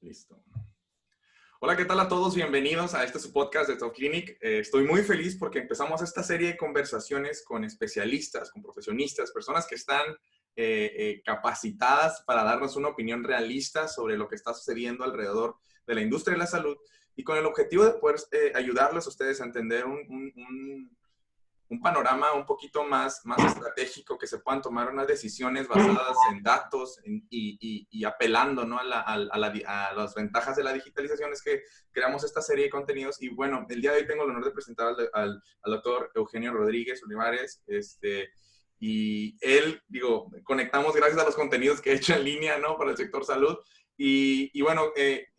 Listo. Hola, ¿qué tal a todos? Bienvenidos a este su podcast de Top Clinic. Estoy muy feliz porque empezamos esta serie de conversaciones con especialistas, con profesionistas, personas que están capacitadas para darnos una opinión realista sobre lo que está sucediendo alrededor de la industria de la salud y con el objetivo de poder ayudarles a ustedes a entender un panorama un poquito más estratégico, que se puedan tomar unas decisiones basadas en datos y apelando, ¿no? a las ventajas de la digitalización. Es que creamos esta serie de contenidos y bueno, el día de hoy tengo el honor de presentar al doctor Eugenio Rodríguez Olivares, y él, conectamos gracias a los contenidos que he hecho en línea, ¿no? Para el sector salud. Y bueno,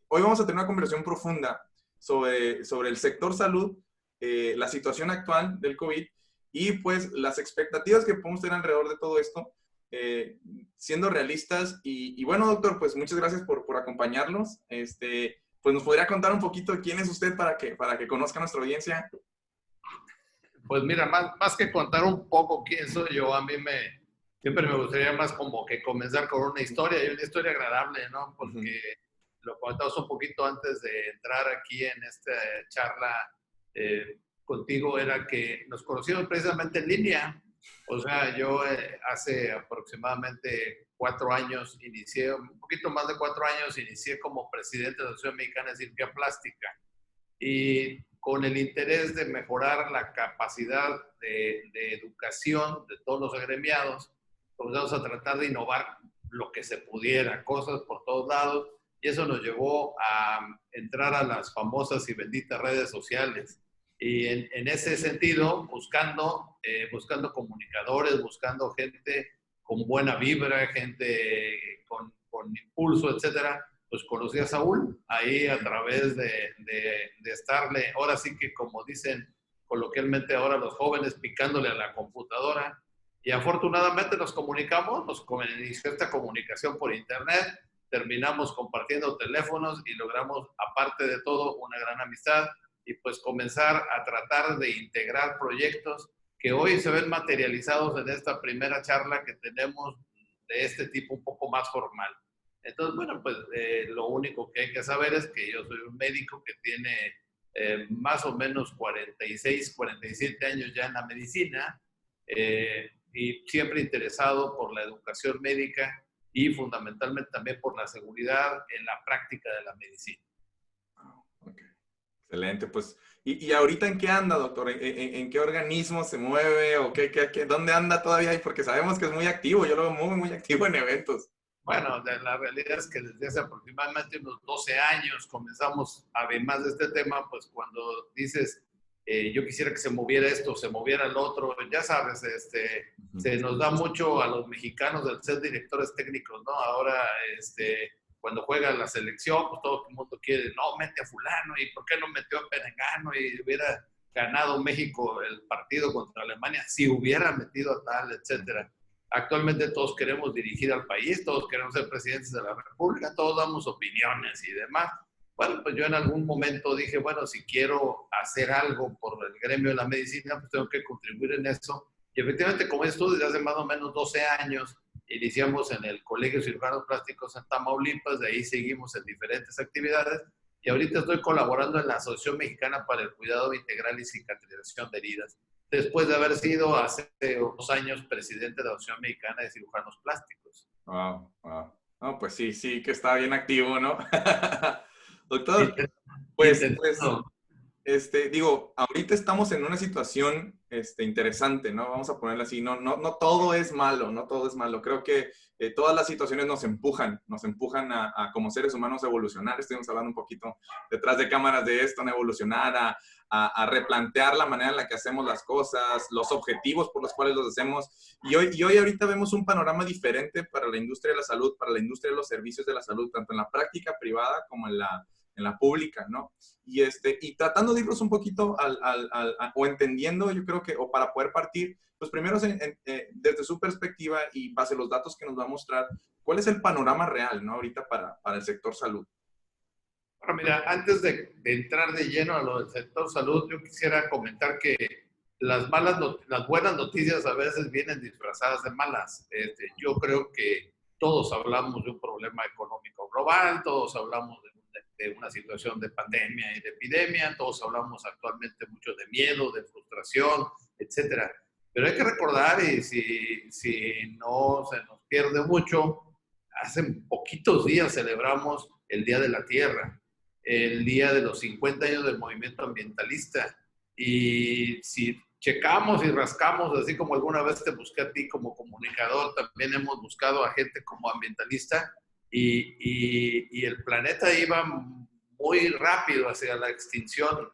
hoy vamos a tener una conversación profunda sobre el sector salud, la situación actual del COVID y pues las expectativas que podemos tener alrededor de todo esto, siendo realistas. Y bueno, doctor, pues muchas gracias por acompañarnos. Pues nos podría contar un poquito quién es usted para que conozca a nuestra audiencia. Pues mira, más que contar un poco quién soy yo, siempre me gustaría más como que comenzar con una historia, y una historia agradable, ¿no? Porque lo comentamos un poquito antes de entrar aquí en esta charla contigo, era que nos conocimos precisamente en línea. O sea, yo hace aproximadamente 4 años inicié, un poquito más de 4 años, inicié como presidente de la Asociación Mexicana de Cirugía Plástica. Y con el interés de mejorar la capacidad de educación de todos los agremiados, comenzamos a tratar de innovar lo que se pudiera, cosas por todos lados, y eso nos llevó a entrar a las famosas y benditas redes sociales. Y en ese sentido, buscando comunicadores, buscando gente con buena vibra, gente con impulso, etcétera, pues conocí a Saúl ahí a través de estarle, ahora sí que como dicen coloquialmente ahora los jóvenes, picándole a la computadora. Y afortunadamente nos comunicamos, nos inició esta comunicación por internet, terminamos compartiendo teléfonos y logramos, aparte de todo, una gran amistad y pues comenzar a tratar de integrar proyectos que hoy se ven materializados en esta primera charla que tenemos de este tipo un poco más formal. Entonces, bueno, pues lo único que hay que saber es que yo soy un médico que tiene más o menos 46, 47 años ya en la medicina, y siempre interesado por la educación médica y fundamentalmente también por la seguridad en la práctica de la medicina. Okay. Excelente, pues. ¿Y ahorita en qué anda, doctor? ¿En qué organismo se mueve? ¿O dónde anda todavía? Porque sabemos que es muy activo, yo lo veo muy activo en eventos. Bueno, la realidad es que desde hace aproximadamente unos 12 años comenzamos, además de este tema, pues cuando dices, yo quisiera que se moviera esto, se moviera el otro, ya sabes, se nos da mucho a los mexicanos del ser directores técnicos, ¿no? Ahora, cuando juega la selección, pues todo el mundo quiere, no, mete a fulano, ¿y por qué no metió a Perengano? Y hubiera ganado México el partido contra Alemania, si hubiera metido a tal, etcétera. Actualmente todos queremos dirigir al país, todos queremos ser presidentes de la República, todos damos opiniones y demás. Bueno, pues yo en algún momento dije, bueno, si quiero hacer algo por el gremio de la medicina, pues tengo que contribuir en eso. Y efectivamente, como esto desde hace más o menos 12 años, iniciamos en el Colegio de Cirujanos Plásticos en Tamaulipas, de ahí seguimos en diferentes actividades, y ahorita estoy colaborando en la Asociación Mexicana para el Cuidado Integral y Cicatrización de Heridas, después de haber sido hace 2 años presidente de la Asociación Mexicana de Cirujanos Plásticos. Wow. No, pues sí que está bien activo, ¿no? Doctor, pues, ahorita estamos en una situación interesante, ¿no? Vamos a ponerla así, no todo es malo, no todo es malo. Creo que todas las situaciones nos empujan a como seres humanos a evolucionar. Estuvimos hablando un poquito detrás de cámaras de esto, a evolucionar, a replantear la manera en la que hacemos las cosas, los objetivos por los cuales los hacemos. Y hoy ahorita vemos un panorama diferente para la industria de la salud, para la industria de los servicios de la salud, tanto en la práctica privada como en la pública, ¿no? Y tratando de irnos un poquito o entendiendo, yo creo que, o para poder partir, pues primero desde su perspectiva y base a los datos que nos va a mostrar, ¿cuál es el panorama real, ¿no? Ahorita para el sector salud? Bueno, mira, antes de entrar de lleno a lo del sector salud, yo quisiera comentar que las buenas noticias a veces vienen disfrazadas de malas. Yo creo que todos hablamos de un problema económico global, todos hablamos de un de una situación de pandemia y de epidemia, todos hablamos actualmente mucho de miedo, de frustración, etcétera. Pero hay que recordar, y si no se nos pierde mucho, hace poquitos días celebramos el Día de la Tierra, el día de los 50 años del movimiento ambientalista. Y si checamos y rascamos, así como alguna vez te busqué a ti como comunicador, también hemos buscado a gente como ambientalista, y el planeta iba muy rápido hacia la extinción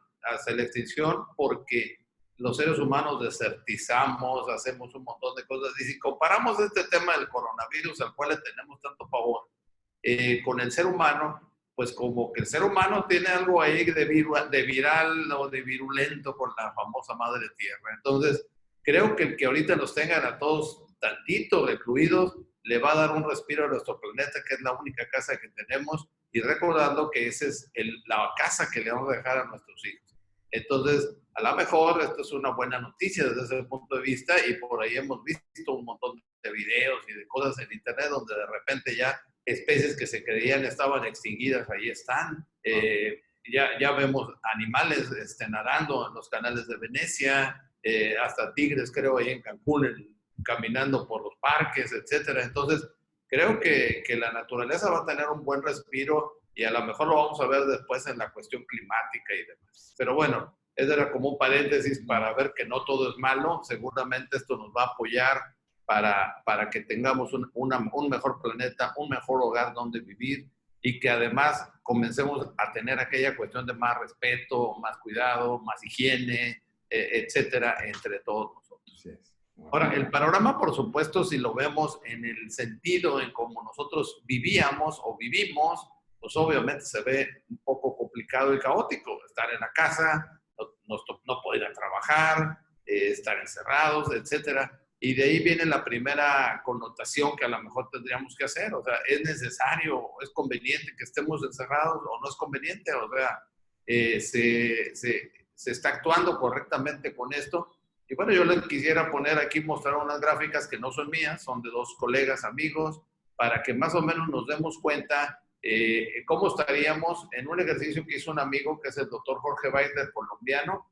porque los seres humanos desertizamos, hacemos un montón de cosas. Y si comparamos este tema del coronavirus, al cual le tenemos tanto pavor, con el ser humano, pues como que el ser humano tiene algo ahí de viral o de virulento con la famosa madre tierra. Entonces, creo que el que ahorita nos tengan a todos tantito recluidos, le va a dar un respiro a nuestro planeta, que es la única casa que tenemos, y recordando que esa es la casa que le vamos a dejar a nuestros hijos. Entonces, a lo mejor esto es una buena noticia desde ese punto de vista, y por ahí hemos visto un montón de videos y de cosas en internet donde de repente ya especies que se creían estaban extinguidas, ahí están. Ya vemos animales nadando en los canales de Venecia, hasta tigres, creo, ahí en Cancún, caminando por los parques, etcétera. Entonces, creo que la naturaleza va a tener un buen respiro, y a lo mejor lo vamos a ver después en la cuestión climática y demás. Pero bueno, ese era como un paréntesis para ver que no todo es malo. Seguramente esto nos va a apoyar para que tengamos un mejor planeta, un mejor hogar donde vivir, y que además comencemos a tener aquella cuestión de más respeto, más cuidado, más higiene, etcétera, entre todos nosotros. Sí. Wow. Ahora, el panorama, por supuesto, si lo vemos en el sentido en cómo nosotros vivíamos o vivimos, pues obviamente se ve un poco complicado y caótico. Estar en la casa, no poder trabajar, estar encerrados, etcétera. Y de ahí viene la primera connotación que a lo mejor tendríamos que hacer. O sea, ¿es necesario, es conveniente que estemos encerrados o no es conveniente? O sea, se está actuando correctamente con esto. Y bueno, yo les quisiera poner aquí, mostrar unas gráficas que no son mías, son de dos colegas, amigos, para que más o menos nos demos cuenta cómo estaríamos en un ejercicio que hizo un amigo, que es el doctor Jorge Baiter, colombiano.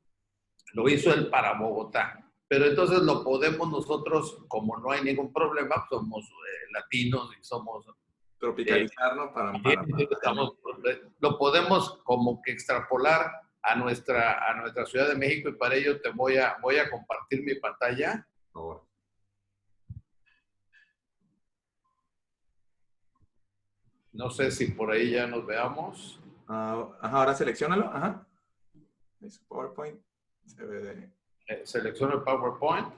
Lo hizo él para Bogotá. Pero entonces lo podemos nosotros, como no hay ningún problema, somos latinos y somos... Tropicalizarlo para lo podemos como que extrapolar a nuestra Ciudad de México, y para ello te voy a compartir mi pantalla. Por favor. No sé si por ahí ya nos veamos. Ahora selecciónalo. Ajá. Es PowerPoint. Se ve de... Selecciono el PowerPoint.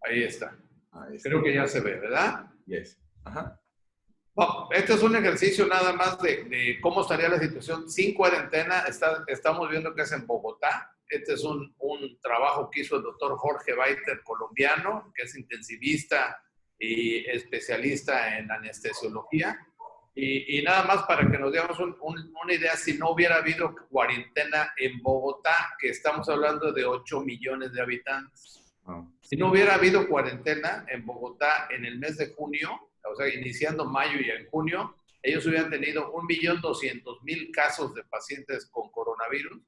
Ahí está. Creo que ya se ve, ¿verdad? Yes. Ajá. Bueno, este es un ejercicio nada más de cómo estaría la situación sin cuarentena. Estamos viendo que es en Bogotá. Este es un trabajo que hizo el doctor Jorge Baiter, colombiano, que es intensivista y especialista en anestesiología. Y nada más para que nos demos una idea, si no hubiera habido cuarentena en Bogotá, que estamos hablando de 8 millones de habitantes. Si no hubiera habido cuarentena en Bogotá en el mes de junio, o sea, iniciando mayo y en junio, ellos hubieran tenido 1.200.000 casos de pacientes con coronavirus,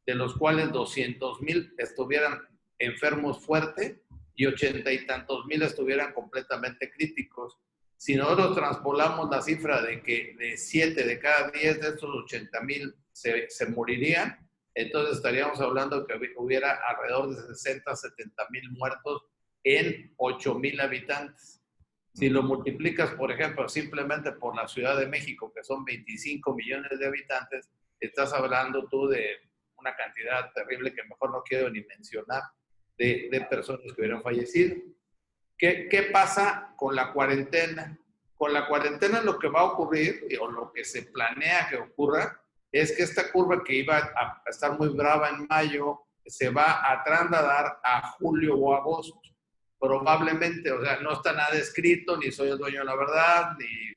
de los cuales 200.000 estuvieran enfermos fuerte y 80 y tantos mil estuvieran completamente críticos. Si nosotros transpolamos la cifra de que de 7 de cada 10 de estos 80.000 se morirían, entonces estaríamos hablando que hubiera alrededor de 60, 70.000 muertos en 8.000 habitantes. Si lo multiplicas, por ejemplo, simplemente por la Ciudad de México, que son 25 millones de habitantes, estás hablando tú de una cantidad terrible que mejor no quiero ni mencionar de personas que hubieran fallecido. ¿Qué pasa con la cuarentena? Con la cuarentena lo que va a ocurrir, o lo que se planea que ocurra, es que esta curva que iba a estar muy brava en mayo, se va a trasladar a julio o agosto. Probablemente, o sea, no está nada escrito, ni soy el dueño de la verdad, ni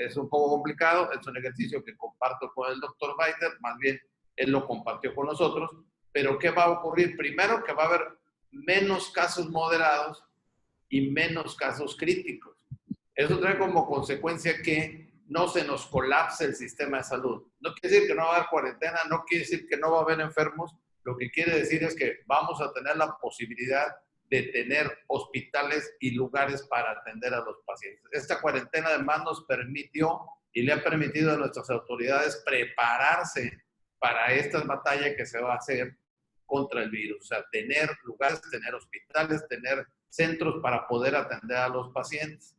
es un poco complicado. Es un ejercicio que comparto con el doctor Baiter, más bien él lo compartió con nosotros. Pero ¿qué va a ocurrir? Primero, que va a haber menos casos moderados y menos casos críticos. Eso trae como consecuencia que no se nos colapse el sistema de salud. No quiere decir que no va a haber cuarentena, no quiere decir que no va a haber enfermos, lo que quiere decir es que vamos a tener la posibilidad de tener hospitales y lugares para atender a los pacientes. Esta cuarentena además nos permitió y le ha permitido a nuestras autoridades prepararse para esta batalla que se va a hacer contra el virus. O sea, tener lugares, tener hospitales, tener centros para poder atender a los pacientes.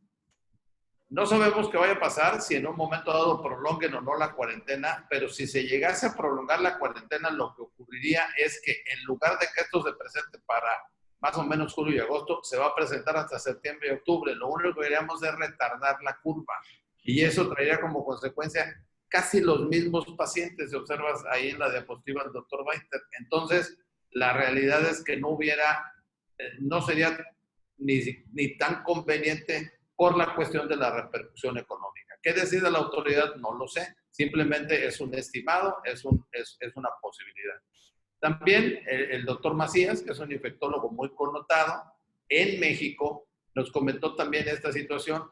No sabemos qué vaya a pasar si en un momento dado prolonguen o no la cuarentena, pero si se llegase a prolongar la cuarentena, lo que ocurriría es que en lugar de que esto se presente para más o menos julio y agosto, se va a presentar hasta septiembre y octubre. Lo único que deberíamos es retardar la curva. Y eso traería como consecuencia casi los mismos pacientes, si observas ahí en la diapositiva del doctor Baiter. Entonces, la realidad es que no sería ni tan conveniente por la cuestión de la repercusión económica. ¿Qué decide la autoridad? No lo sé. Simplemente es un estimado, es una posibilidad. También el doctor Macías, que es un infectólogo muy connotado, en México nos comentó también esta situación.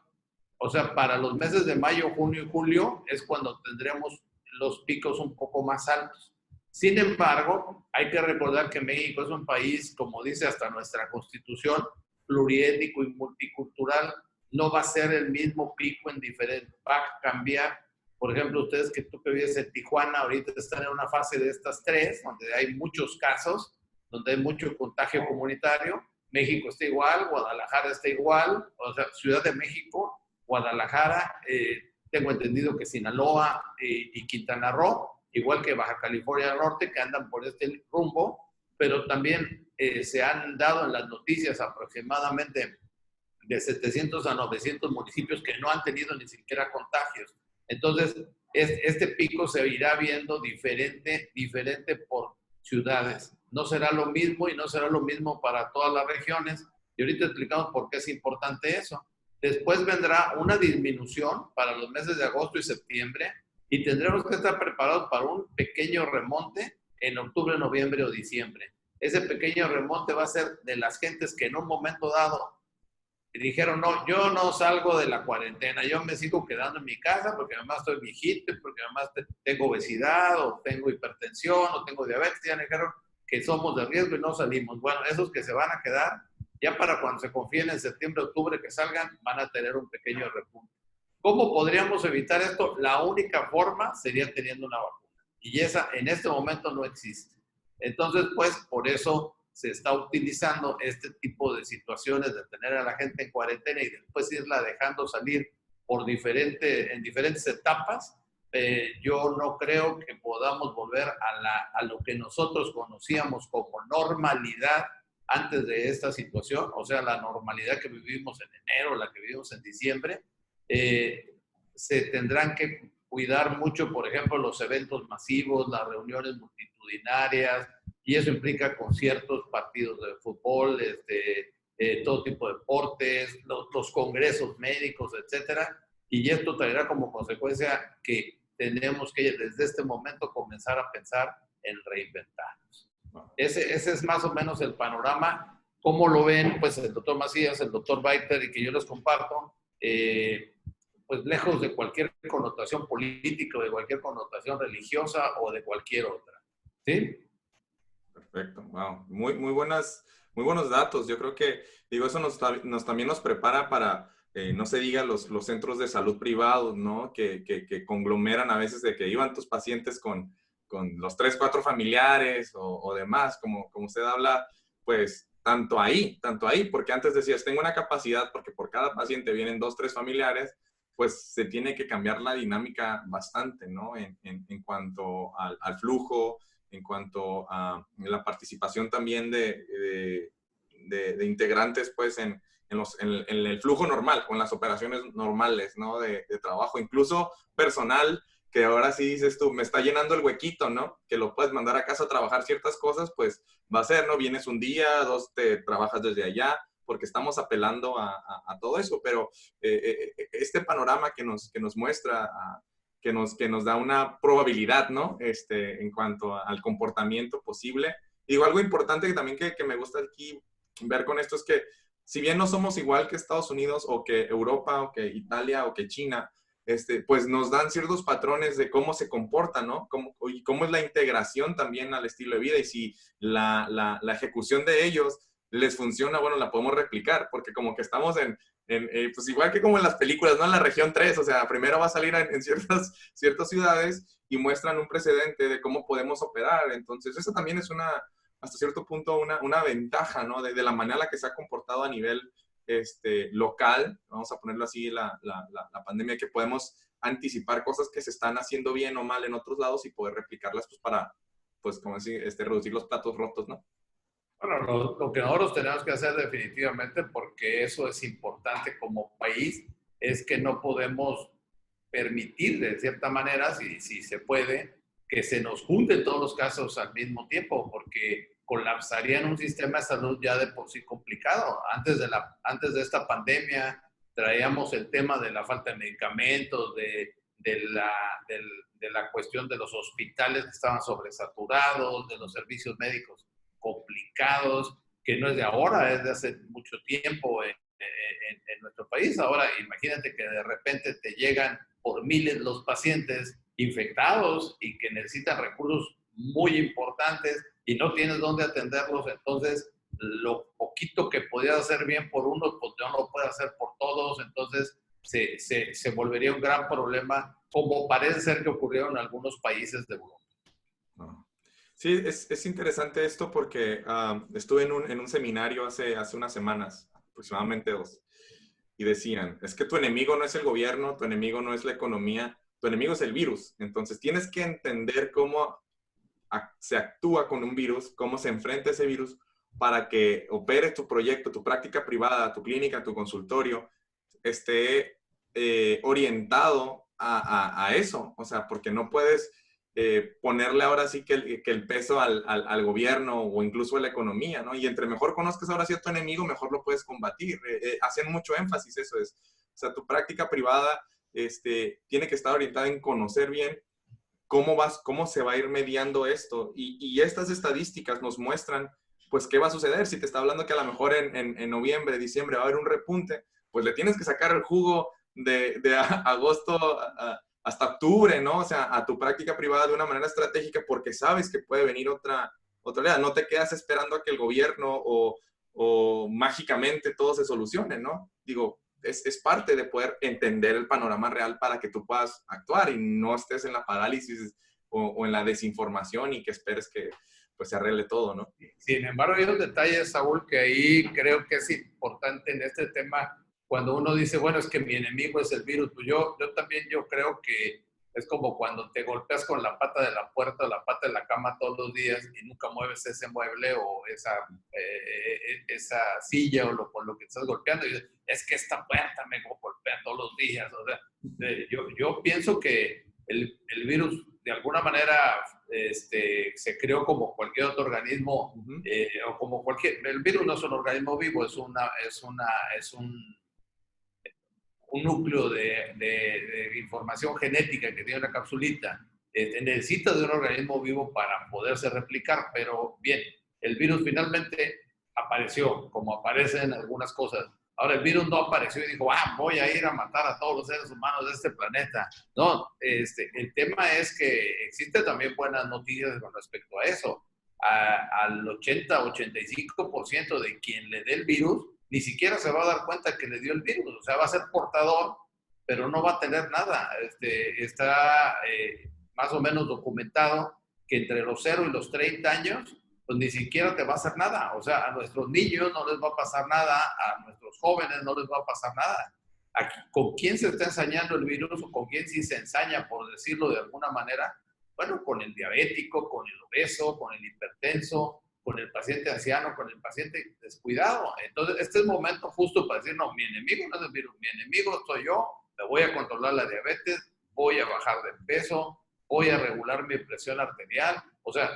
O sea, para los meses de mayo, junio y julio es cuando tendremos los picos un poco más altos. Sin embargo, hay que recordar que México es un país, como dice hasta nuestra Constitución, pluriétnico y multicultural. No va a ser el mismo pico en diferentes, va a cambiar. Por ejemplo, tú que vives en Tijuana, ahorita están en una fase de estas tres, donde hay muchos casos, donde hay mucho contagio comunitario. México está igual, Guadalajara está igual, o sea, Ciudad de México, Guadalajara, tengo entendido que Sinaloa y Quintana Roo, igual que Baja California del Norte, que andan por este rumbo, pero también se han dado en las noticias aproximadamente de 700 a 900 municipios que no han tenido ni siquiera contagios. Entonces, este pico se irá viendo diferente por ciudades. No será lo mismo y no será lo mismo para todas las regiones. Y ahorita explicamos por qué es importante eso. Después vendrá una disminución para los meses de agosto y septiembre y tendremos que estar preparados para un pequeño remonte en octubre, noviembre o diciembre. Ese pequeño remonte va a ser de las gentes que en un momento dado dijeron, no, yo no salgo de la cuarentena, yo me sigo quedando en mi casa porque además estoy viejito, porque además tengo obesidad o tengo hipertensión o tengo diabetes, ya me dijeron que somos de riesgo y no salimos. Bueno, esos que se van a quedar, ya para cuando se confíen en septiembre, octubre que salgan, van a tener un pequeño repunte. ¿Cómo podríamos evitar esto? La única forma sería teniendo una vacuna. Y esa en este momento no existe. Entonces, pues, por eso se está utilizando este tipo de situaciones de tener a la gente en cuarentena y después irla dejando salir en diferentes etapas. Yo no creo que podamos volver a lo que nosotros conocíamos como normalidad antes de esta situación, o sea, la normalidad que vivimos en enero, la que vivimos en diciembre. Se tendrán que cuidar mucho, por ejemplo, los eventos masivos, las reuniones multitudinarias, y eso implica conciertos, partidos de fútbol, todo tipo de deportes, los congresos médicos, etcétera. Y esto traerá como consecuencia que tenemos que desde este momento comenzar a pensar en reinventarnos. Ese es más o menos el panorama. ¿Cómo lo ven? Pues el doctor Macías, el doctor Baiter y que yo les comparto, pues lejos de cualquier connotación política, de cualquier connotación religiosa o de cualquier otra. ¿Sí? Perfecto, wow. Muy buenos datos. Yo creo que, digo, eso también nos prepara para, no se diga los centros de salud privados, ¿no? Que conglomeran a veces de que iban tus pacientes con los 3, 4 familiares o demás, como usted habla, pues tanto ahí, porque antes decías, tengo una capacidad, porque por cada paciente vienen 2, 3 familiares, pues se tiene que cambiar la dinámica bastante, ¿no? En cuanto al flujo, en cuanto a la participación también de integrantes, pues, en el flujo normal, con las operaciones normales, ¿no? De trabajo, incluso personal, que ahora sí dices tú, me está llenando el huequito, ¿no? Que lo puedes mandar a casa a trabajar ciertas cosas, pues va a ser, ¿no? Vienes un día, 2, te trabajas desde allá, porque estamos apelando a todo eso, pero este panorama que nos muestra, que nos da una probabilidad, ¿no? En cuanto al comportamiento posible. Digo, algo importante que también que me gusta aquí ver con esto es que si bien no somos igual que Estados Unidos o que Europa o que Italia o que China, pues nos dan ciertos patrones de cómo se comportan, ¿no? Y cómo es la integración también al estilo de vida y si la ejecución de ellos les funciona, bueno, la podemos replicar, porque como que estamos pues igual que como en las películas, ¿no? En la región 3, o sea, primero va a salir en ciertas ciudades y muestran un precedente de cómo podemos operar. Entonces, eso también es hasta cierto punto, una ventaja, ¿no? De la manera en la que se ha comportado a nivel local, vamos a ponerlo así, la pandemia, que podemos anticipar cosas que se están haciendo bien o mal en otros lados y poder replicarlas, pues para, pues como decir, reducir los platos rotos, ¿no? Bueno, lo que nosotros tenemos que hacer definitivamente, porque eso es importante como país, es que no podemos permitir de cierta manera, si se puede, que se nos junten todos los casos al mismo tiempo, porque colapsarían un sistema de salud ya de por sí complicado. Antes de esta pandemia traíamos el tema de la falta de medicamentos, de la cuestión de los hospitales que estaban sobresaturados, de los servicios médicos complicados, que no es de ahora, es de hace mucho tiempo en nuestro país. Ahora, imagínate que de repente te llegan por miles los pacientes infectados y que necesitan recursos muy importantes y no tienes dónde atenderlos, entonces lo poquito que podías hacer bien por uno, pues no lo puedes hacer por todos, entonces se volvería un gran problema, como parece ser que ocurrió en algunos países de Europa. Sí, es interesante esto porque estuve en un seminario hace unas semanas, aproximadamente 2, y decían, es que tu enemigo no es el gobierno, tu enemigo no es la economía, tu enemigo es el virus. Entonces tienes que entender cómo se actúa con un virus, cómo se enfrenta a ese virus para que opere tu proyecto, tu práctica privada, tu clínica, tu consultorio, esté orientado a eso. O sea, porque no puedes ponerle ahora sí que el peso al gobierno o incluso a la economía, ¿no? Y entre mejor conozcas ahora sí a tu enemigo, mejor lo puedes combatir. Hacen mucho énfasis eso es. O sea, tu práctica privada tiene que estar orientada en conocer bien cómo se va a ir mediando esto. Y estas estadísticas nos muestran, pues, qué va a suceder. Si te está hablando que a lo mejor en noviembre, diciembre va a haber un repunte, pues le tienes que sacar el jugo de agosto hasta octubre, ¿no? O sea, a tu práctica privada de una manera estratégica porque sabes que puede venir otra oleada. No te quedas esperando a que el gobierno o mágicamente todo se solucione, ¿no? Digo, es parte de poder entender el panorama real para que tú puedas actuar y no estés en la parálisis o en la desinformación y que esperes que pues se arregle todo, ¿no? Sin embargo, hay un detalle, Saúl, que ahí creo que es importante en este tema. Cuando uno dice, bueno, es que mi enemigo es el virus, pues yo también creo que es como cuando te golpeas con la pata de la puerta o la pata de la cama todos los días y nunca mueves ese mueble o esa silla o por lo que estás golpeando. Y dices, es que esta puerta me golpea todos los días. O sea, yo pienso que el virus de alguna manera se creó como cualquier otro organismo, o como el virus no es un organismo vivo, es un núcleo de información genética que tiene una capsulita. Necesita de un organismo vivo para poderse replicar, pero bien, el virus finalmente apareció, como aparecen algunas cosas. Ahora, el virus no apareció y dijo, voy a ir a matar a todos los seres humanos de este planeta. No, el tema es que existen también buenas noticias con respecto a eso. Al 80-85% de quien le dé el virus, ni siquiera se va a dar cuenta que le dio el virus. O sea, va a ser portador, pero no va a tener nada. Está más o menos documentado que entre los 0 y los 30 años, pues ni siquiera te va a hacer nada. O sea, a nuestros niños no les va a pasar nada, a nuestros jóvenes no les va a pasar nada. Aquí, ¿con quién se está ensañando el virus o con quién sí se ensaña, por decirlo de alguna manera? Bueno, con el diabético, con el obeso, con el hipertenso, con el paciente anciano, con el paciente descuidado. Entonces, este es el momento justo para decir, no, mi enemigo no es el virus, mi enemigo soy yo, me voy a controlar la diabetes, voy a bajar de peso, voy a regular mi presión arterial. O sea,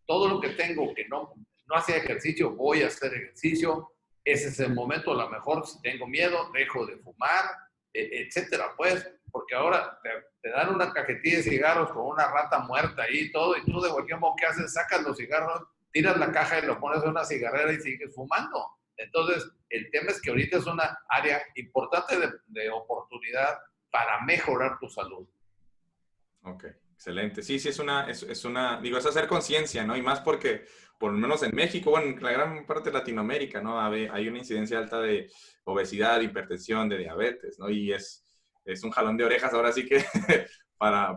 todo lo que tengo que no hacía ejercicio, voy a hacer ejercicio. Ese es el momento, a lo mejor si tengo miedo, dejo de fumar, etcétera, pues, porque ahora te dan una cajetilla de cigarros con una rata muerta ahí y todo, y tú de cualquier modo, ¿qué haces? Sacas los cigarros, tiras la caja y lo pones en una cigarrera y sigues fumando. Entonces, el tema es que ahorita es una área importante de oportunidad para mejorar tu salud. Ok, excelente. Sí, sí, digo, es hacer conciencia, ¿no? Y más porque, por lo menos en México, bueno, en la gran parte de Latinoamérica, ¿no? Hay una incidencia alta de obesidad, hipertensión, de diabetes, ¿no? Y es un jalón de orejas, ahora sí que,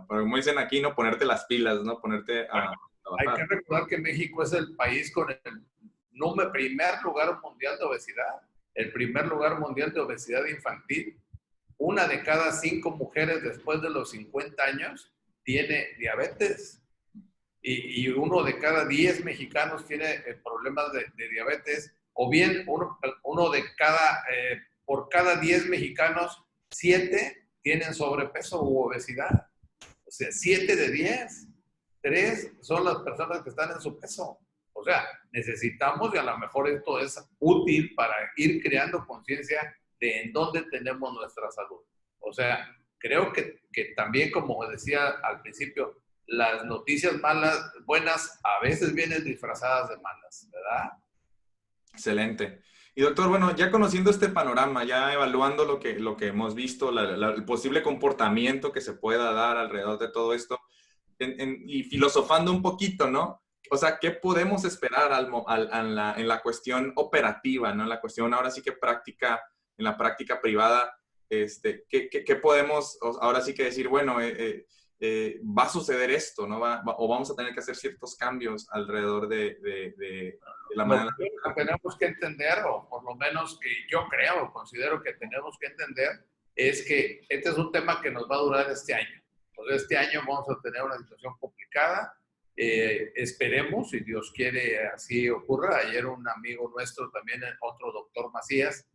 como dicen aquí, ¿no? Ponerte las pilas, ¿no? Ponerte a Hay que trabajar. recordar que México es el país con el primer lugar mundial de obesidad, el primer lugar mundial de obesidad infantil. Una de cada 5 mujeres después de los 50 años tiene diabetes y uno de cada 10 mexicanos tiene problemas de diabetes, o bien uno de cada, por cada 10 mexicanos, 7 tienen sobrepeso u obesidad. O sea, 7 de 10. 3 son las personas que están en su peso. O sea, necesitamos, y a lo mejor esto es útil para ir creando conciencia de en dónde tenemos nuestra salud. O sea, creo que también, como decía al principio, las noticias malas, buenas, a veces vienen disfrazadas de malas, ¿verdad? Excelente. Y doctor, bueno, ya conociendo este panorama, ya evaluando lo que hemos visto, el posible comportamiento que se pueda dar alrededor de todo esto, y filosofando un poquito, ¿no? O sea, ¿qué podemos esperar en la cuestión operativa, ¿no? En la cuestión ahora sí que práctica, en la práctica privada, ¿qué podemos ahora sí que decir, bueno, va a suceder esto, ¿no? O vamos a tener que hacer ciertos cambios alrededor de la Lo manera. que tenemos que entender, o por lo menos que yo creo o considero que tenemos que entender, es que este es un tema que nos va a durar este año. Entonces, este año vamos a tener una situación complicada. Esperemos, si Dios quiere, así ocurra. Ayer un amigo nuestro, también otro doctor Macías,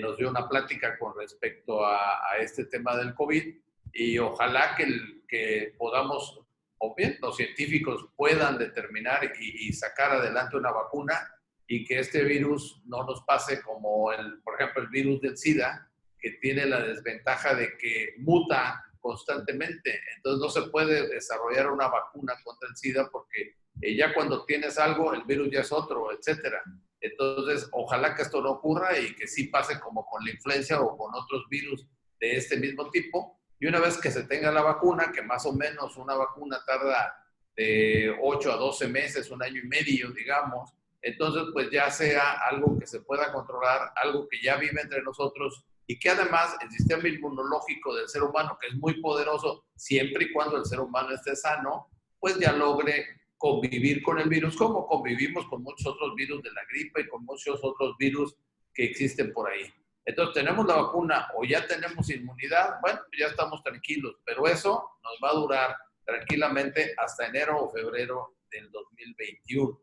nos dio una plática con respecto a este tema del COVID, y ojalá que podamos, o bien los científicos puedan determinar y sacar adelante una vacuna, y que este virus no nos pase como, por ejemplo, el virus del SIDA, que tiene la desventaja de que muta constantemente. Entonces no se puede desarrollar una vacuna contra el SIDA porque ya cuando tienes algo, el virus ya es otro, etcétera. Entonces, ojalá que esto no ocurra y que sí pase como con la influenza o con otros virus de este mismo tipo. Y una vez que se tenga la vacuna, que más o menos una vacuna tarda de 8 a 12 meses, un año y medio, digamos, entonces pues ya sea algo que se pueda controlar, algo que ya vive entre nosotros, y que además el sistema inmunológico del ser humano, que es muy poderoso, siempre y cuando el ser humano esté sano, pues ya logre convivir con el virus, como convivimos con muchos otros virus de la gripe y con muchos otros virus que existen por ahí. Entonces, tenemos la vacuna o ya tenemos inmunidad, bueno, ya estamos tranquilos, pero eso nos va a durar tranquilamente hasta enero o febrero del 2021.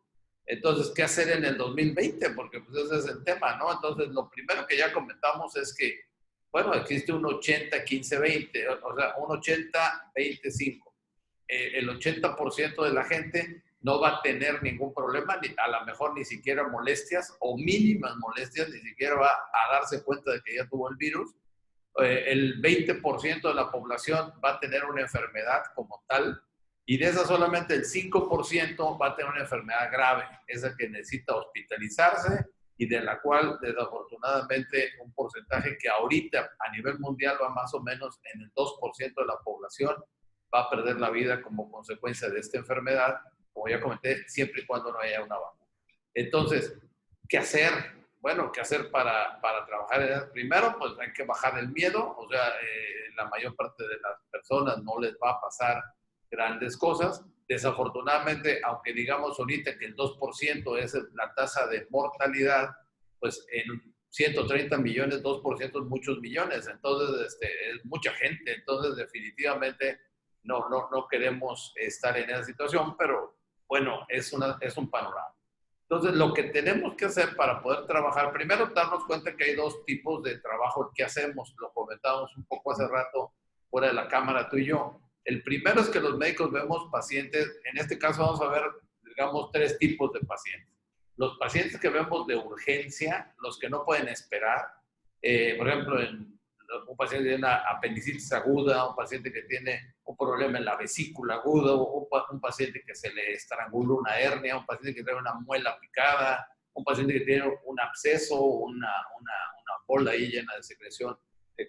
Entonces, ¿qué hacer en el 2020? Porque pues ese es el tema, ¿no? Entonces, lo primero que ya comentamos es que, bueno, existe un 80-15-20, o sea, un 80-25. El 80% de la gente no va a tener ningún problema, ni, a lo mejor ni siquiera molestias o mínimas molestias, ni siquiera va a darse cuenta de que ya tuvo el virus. El 20% de la población va a tener una enfermedad como tal, y de esa solamente el 5% va a tener una enfermedad grave, esa que necesita hospitalizarse y de la cual desafortunadamente un porcentaje que ahorita a nivel mundial va más o menos en el 2% de la población va a perder la vida como consecuencia de esta enfermedad, como ya comenté, siempre y cuando no haya una vacuna. Entonces, ¿qué hacer? Bueno, ¿qué hacer para trabajar en eso? Primero, pues hay que bajar el miedo, o sea, la mayor parte de las personas no les va a pasar grandes cosas. Desafortunadamente, aunque digamos ahorita que el 2% es la tasa de mortalidad, pues en 130 millones, 2% es muchos millones, entonces es mucha gente, entonces definitivamente no queremos estar en esa situación, pero bueno, es un panorama. Entonces, lo que tenemos que hacer para poder trabajar, primero darnos cuenta que hay dos tipos de trabajo que hacemos, lo comentábamos un poco hace rato fuera de la cámara tú y yo. El primero es que los médicos vemos pacientes, en este caso vamos a ver, digamos, 3 tipos de pacientes. Los pacientes que vemos de urgencia, los que no pueden esperar, por ejemplo, un paciente que tiene una apendicitis aguda, un paciente que tiene un problema en la vesícula aguda, un paciente que se le estrangula una hernia, un paciente que tiene una muela picada, un paciente que tiene un absceso, una bola ahí llena de secreción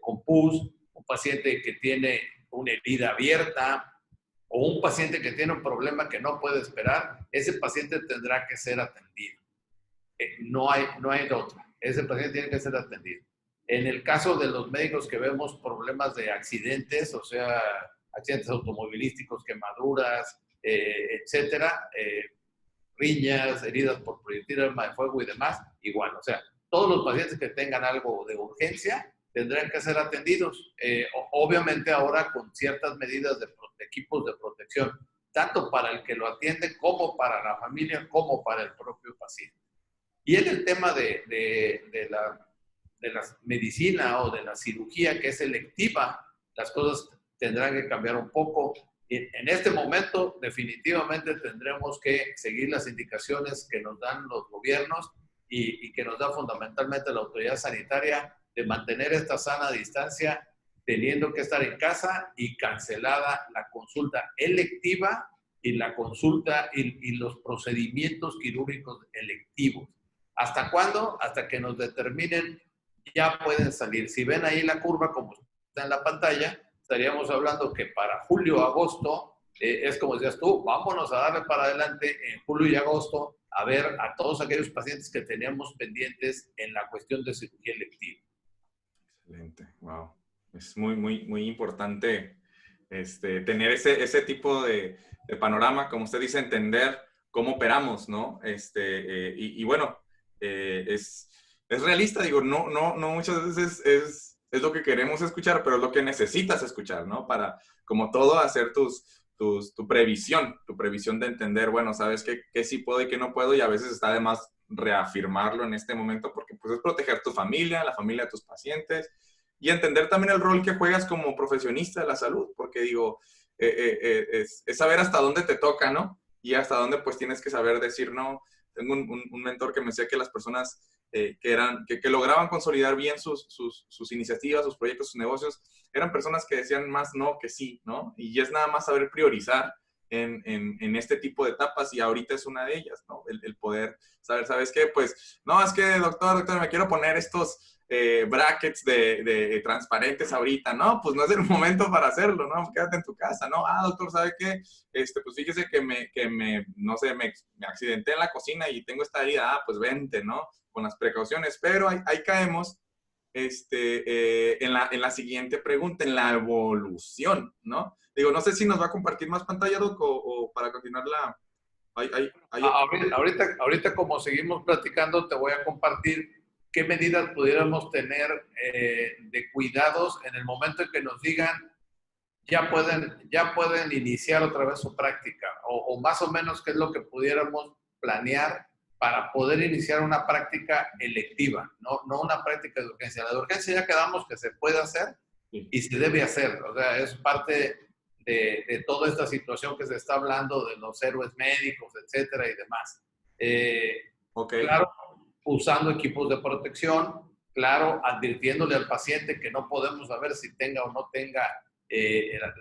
con pus, un paciente que tiene una herida abierta o un paciente que tiene un problema que no puede esperar, ese paciente tendrá que ser atendido. No hay de otra. Ese paciente tiene que ser atendido. En el caso de los médicos que vemos problemas de accidentes, o sea, accidentes automovilísticos, quemaduras, etcétera, riñas, heridas por proyectil, arma de fuego y demás, igual. O sea, todos los pacientes que tengan algo de urgencia tendrán que ser atendidos. Obviamente ahora con ciertas medidas de equipos de protección, tanto para el que lo atiende como para la familia, como para el propio paciente. Y en el tema de la medicina o de la cirugía que es electiva, las cosas tendrán que cambiar un poco. En este momento, definitivamente tendremos que seguir las indicaciones que nos dan los gobiernos y que nos da fundamentalmente la autoridad sanitaria de mantener esta sana distancia, teniendo que estar en casa y cancelada la consulta electiva y la consulta y los procedimientos quirúrgicos electivos. ¿Hasta cuándo? Hasta que nos determinen, ya pueden salir. Si ven ahí la curva como está en la pantalla, estaríamos hablando que para julio, agosto, es como decías tú, vámonos a darle para adelante en julio y agosto a ver a todos aquellos pacientes que teníamos pendientes en la cuestión de cirugía electiva. Excelente, wow. Es muy importante tener ese tipo de panorama, como usted dice, entender cómo operamos, ¿no? Y bueno, es realista, digo, no muchas veces es lo que queremos escuchar, pero es lo que necesitas escuchar, ¿no? Para, como todo, hacer tu previsión de entender, bueno, sabes qué sí puedo y qué no puedo, y a veces está de más reafirmarlo en este momento, porque pues es proteger tu familia, la familia de tus pacientes, y entender también el rol que juegas como profesionista de la salud, porque digo, es saber hasta dónde te toca, ¿no? Y hasta dónde pues tienes que saber decir no. Tengo un mentor que me decía que las personas que lograban consolidar bien sus iniciativas, sus proyectos, sus negocios, eran personas que decían más no que sí, ¿no? Y es nada más saber priorizar en este tipo de etapas, y ahorita es una de ellas, ¿no? El poder saber, ¿sabes qué? Pues, no, es que doctor, me quiero poner estos brackets de transparentes ahorita, ¿no? Pues no es el momento para hacerlo, ¿no? Quédate en tu casa, ¿no? Ah, doctor, ¿sabe qué? Pues fíjese no sé, me accidenté en la cocina y tengo esta herida, pues vente, ¿no? Con las precauciones, pero ahí caemos en la siguiente pregunta, en la evolución, ¿no? Digo, no sé si nos va a compartir más pantalla, Doc, o para continuar la... Ahorita, como seguimos platicando, te voy a compartir qué medidas pudiéramos tener de cuidados en el momento en que nos digan ya pueden iniciar otra vez su práctica, o más o menos qué es lo que pudiéramos planear para poder iniciar una práctica electiva, no una práctica de urgencia. La de urgencia ya quedamos que se puede hacer y se debe hacer, o sea, es parte de toda esta situación que se está hablando de los héroes médicos, etcétera y demás. Okay. Claro, usando equipos de protección, claro, advirtiéndole al paciente que no podemos saber si tenga o no tenga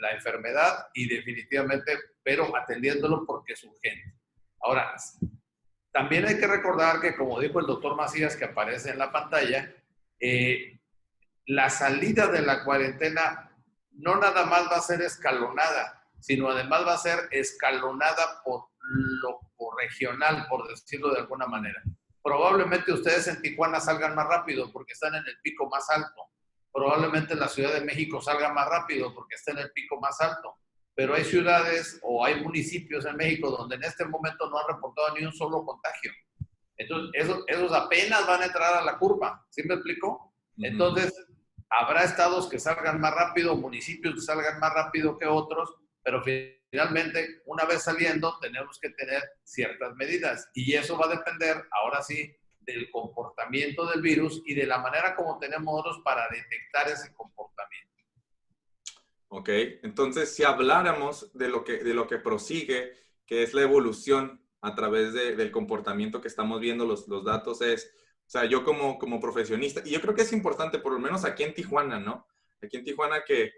la enfermedad, y definitivamente, pero atendiéndolo porque es urgente. Ahora, también hay que recordar que, como dijo el doctor Macías, que aparece en la pantalla, la salida de la cuarentena no nada más va a ser escalonada, sino además va a ser escalonada por regional, por decirlo de alguna manera. Probablemente ustedes en Tijuana salgan más rápido porque están en el pico más alto. Probablemente la Ciudad de México salga más rápido porque está en el pico más alto. Pero hay ciudades o hay municipios en México donde en este momento no han reportado ni un solo contagio. Entonces, esos apenas van a entrar a la curva. ¿Sí me explico? Entonces, habrá estados que salgan más rápido, municipios que salgan más rápido que otros, pero finalmente, una vez saliendo, tenemos que tener ciertas medidas. Y eso va a depender, ahora sí, del comportamiento del virus y de la manera como tenemos nosotros para detectar ese comportamiento. Ok, entonces si habláramos de lo que prosigue, que es la evolución a través del comportamiento que estamos viendo, los datos es, o sea, yo como profesionista, y yo creo que es importante, por lo menos aquí en Tijuana, ¿no? Aquí en Tijuana que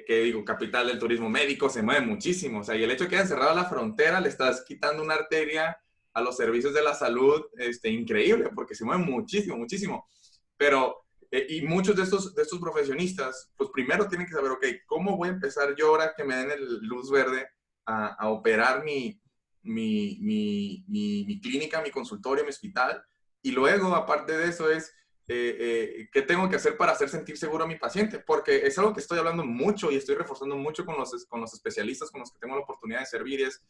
digo, capital del turismo médico, se mueve muchísimo, o sea, y el hecho de que hayan cerrado la frontera, le estás quitando una arteria a los servicios de la salud, increíble, porque se mueve muchísimo, muchísimo. Pero Y muchos de estos profesionistas, pues primero tienen que saber, ok, ¿cómo voy a empezar yo ahora que me den el luz verde a operar mi clínica, mi consultorio, mi hospital? Y luego, aparte de eso, es qué tengo que hacer para hacer sentir seguro a mi paciente, porque es algo que estoy hablando mucho y estoy reforzando mucho con los especialistas con los que tengo la oportunidad de servir. Es,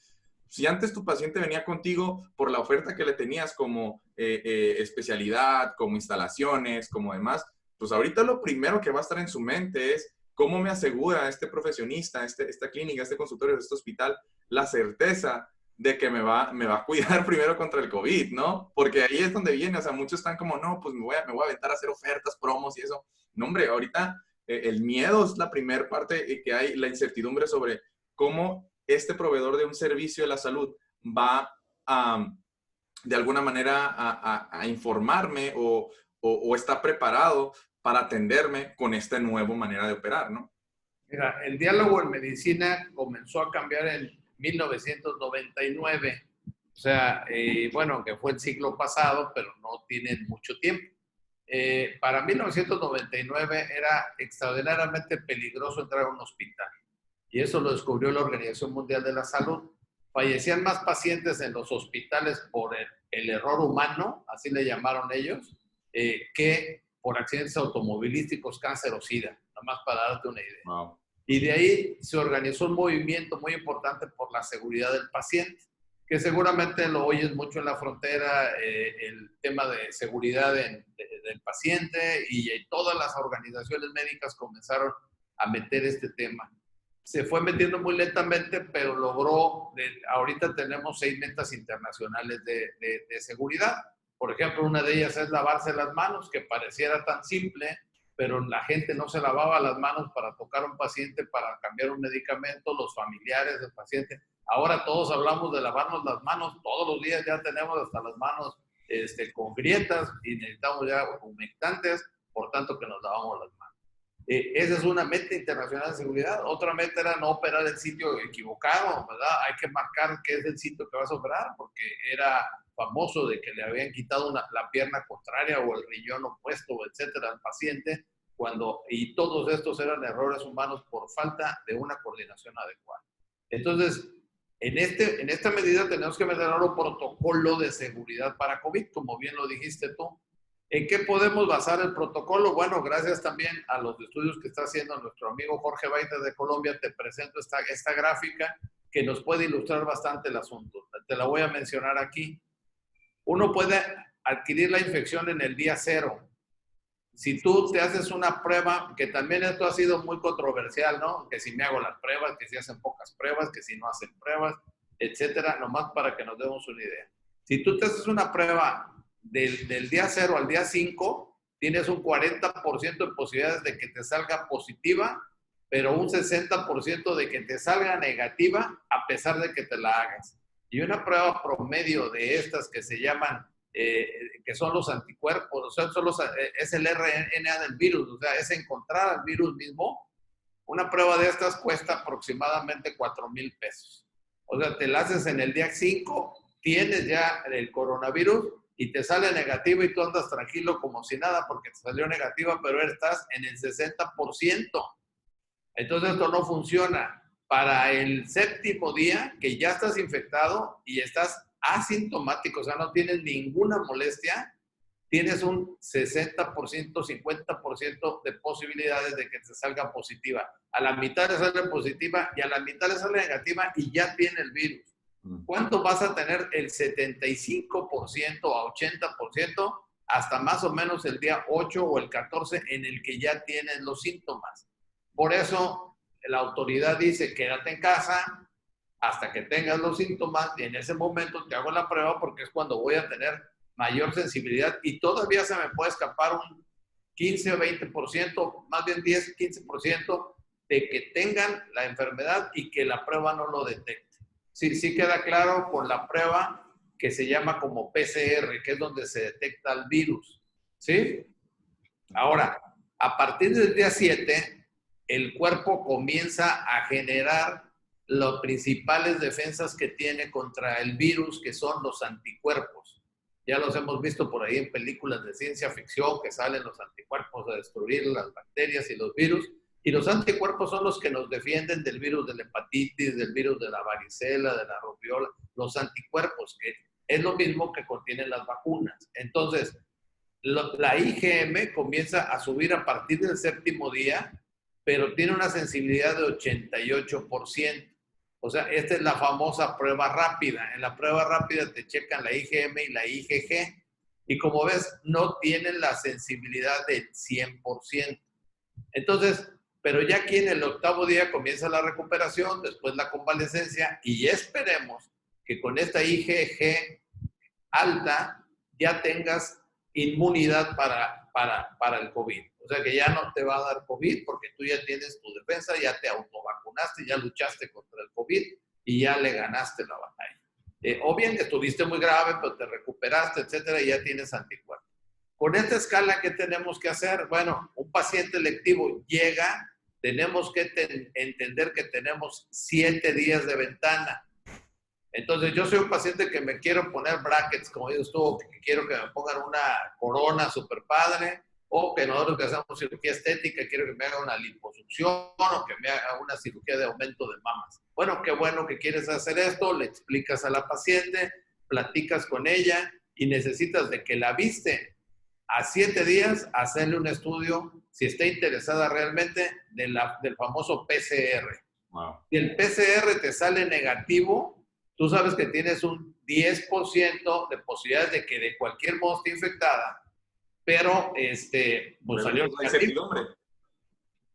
si antes tu paciente venía contigo por la oferta que le tenías como especialidad, como instalaciones, como demás, pues ahorita lo primero que va a estar en su mente es cómo me asegura este profesionista, esta clínica, este consultorio, este hospital, la certeza de que me va a cuidar primero contra el COVID, ¿no? Porque ahí es donde viene, o sea, muchos están como, no, pues me voy a aventar a hacer ofertas, promos y eso. No, hombre, ahorita el miedo es la primera parte que hay, la incertidumbre sobre cómo este proveedor de un servicio de la salud va a, de alguna manera, a informarme o está preparado para atenderme con esta nueva manera de operar, ¿no? Mira, el diálogo en medicina comenzó a cambiar en 1999. O sea, bueno, que fue el siglo pasado, pero no tiene mucho tiempo. Para 1999 era extraordinariamente peligroso entrar a un hospital. Y eso lo descubrió la Organización Mundial de la Salud. Fallecían más pacientes en los hospitales por el error humano, así le llamaron ellos, que por accidentes automovilísticos, cáncer o SIDA, nada más para darte una idea. Wow. Y de ahí se organizó un movimiento muy importante por la seguridad del paciente, que seguramente lo oyes mucho en la frontera, el tema de seguridad del paciente, y todas las organizaciones médicas comenzaron a meter este tema. Se fue metiendo muy lentamente, pero logró, ahorita tenemos 6 metas internacionales de seguridad. Por ejemplo, una de ellas es lavarse las manos, que pareciera tan simple, pero la gente no se lavaba las manos para tocar a un paciente, para cambiar un medicamento, los familiares del paciente. Ahora todos hablamos de lavarnos las manos, todos los días ya tenemos hasta las manos con grietas y necesitamos ya humectantes, por tanto que nos lavamos las manos. Esa es una meta internacional de seguridad. Otra meta era no operar el sitio equivocado, ¿verdad? Hay que marcar qué es el sitio que vas a operar, porque era famoso de que le habían quitado la pierna contraria o el riñón opuesto, etcétera, al paciente, y todos estos eran errores humanos por falta de una coordinación adecuada. Entonces, en esta medida tenemos que mejorar un protocolo de seguridad para COVID, como bien lo dijiste tú. ¿En qué podemos basar el protocolo? Bueno, gracias también a los estudios que está haciendo nuestro amigo Jorge Baita de Colombia, te presento esta gráfica que nos puede ilustrar bastante el asunto. Te la voy a mencionar aquí. Uno puede adquirir la infección en el día 0. Si tú te haces una prueba, que también esto ha sido muy controversial, ¿no? Que si me hago las pruebas, que si hacen pocas pruebas, que si no hacen pruebas, etcétera, nomás para que nos demos una idea. Si tú te haces una prueba del día 0 al día 5, tienes un 40% de posibilidades de que te salga positiva, pero un 60% de que te salga negativa a pesar de que te la hagas. Y una prueba promedio de estas que se llaman, que son los anticuerpos, o sea, es el RNA del virus, o sea, es encontrar al virus mismo. Una prueba de estas cuesta aproximadamente 4,000 pesos. O sea, te la haces en el día 5, tienes ya el coronavirus y te sale negativo y tú andas tranquilo como si nada porque te salió negativa, pero estás en el 60%. Entonces esto no funciona. Para el 7º día, que ya estás infectado y estás asintomático, o sea, no tienes ninguna molestia, tienes un 60%, 50% de posibilidades de que te salga positiva. A la mitad le sale positiva y a la mitad le sale negativa y ya tiene el virus. ¿Cuánto vas a tener? El 75% a 80% hasta más o menos el día 8 o el 14 en el que ya tienes los síntomas. Por eso la autoridad dice, quédate en casa hasta que tengas los síntomas y en ese momento te hago la prueba porque es cuando voy a tener mayor sensibilidad y todavía se me puede escapar un 15 o 20%, más bien 10, 15% de que tengan la enfermedad y que la prueba no lo detecte. Sí queda claro con la prueba que se llama como PCR, que es donde se detecta el virus. ¿Sí? Ahora, a partir del día 7, el cuerpo comienza a generar las principales defensas que tiene contra el virus, que son los anticuerpos. ya los hemos visto por ahí en películas de ciencia ficción, que salen los anticuerpos a destruir las bacterias y los virus, y los anticuerpos son los que nos defienden del virus de la hepatitis, del virus de la varicela, de la rubiola, los anticuerpos, que es lo mismo que contienen las vacunas. Entonces, la IgM comienza a subir a partir del 7º día, pero tiene una sensibilidad de 88%. O sea, esta es la famosa prueba rápida. En la prueba rápida te checan la IgM y la IgG. Y como ves, no tienen la sensibilidad del 100%. Entonces, pero ya aquí en el 8º día comienza la recuperación, después la convalescencia, y esperemos que con esta IgG alta ya tengas inmunidad para el COVID. O sea que ya no te va a dar COVID porque tú ya tienes tu defensa, ya te autovacunaste, ya luchaste contra el COVID y ya le ganaste la batalla. O bien que estuviste muy grave, pero te recuperaste, etcétera, y ya tienes anticuerpos. Con esta escala, ¿qué tenemos que hacer? Bueno, un paciente lectivo llega, tenemos que entender que tenemos 7 días de ventana. Entonces, yo soy un paciente que me quiero poner brackets, como dices tú, que quiero que me pongan una corona super padre, o que nosotros que hacemos cirugía estética, quiero que me haga una liposucción o que me haga una cirugía de aumento de mamas. Bueno, qué bueno que quieres hacer esto, le explicas a la paciente, platicas con ella y necesitas de que la viste a 7 días, hacerle un estudio, si está interesada realmente, del famoso PCR. Wow. Si el PCR te sale negativo, tú sabes que tienes un 10% de posibilidades de que de cualquier modo esté infectada, pero pues salió negativo.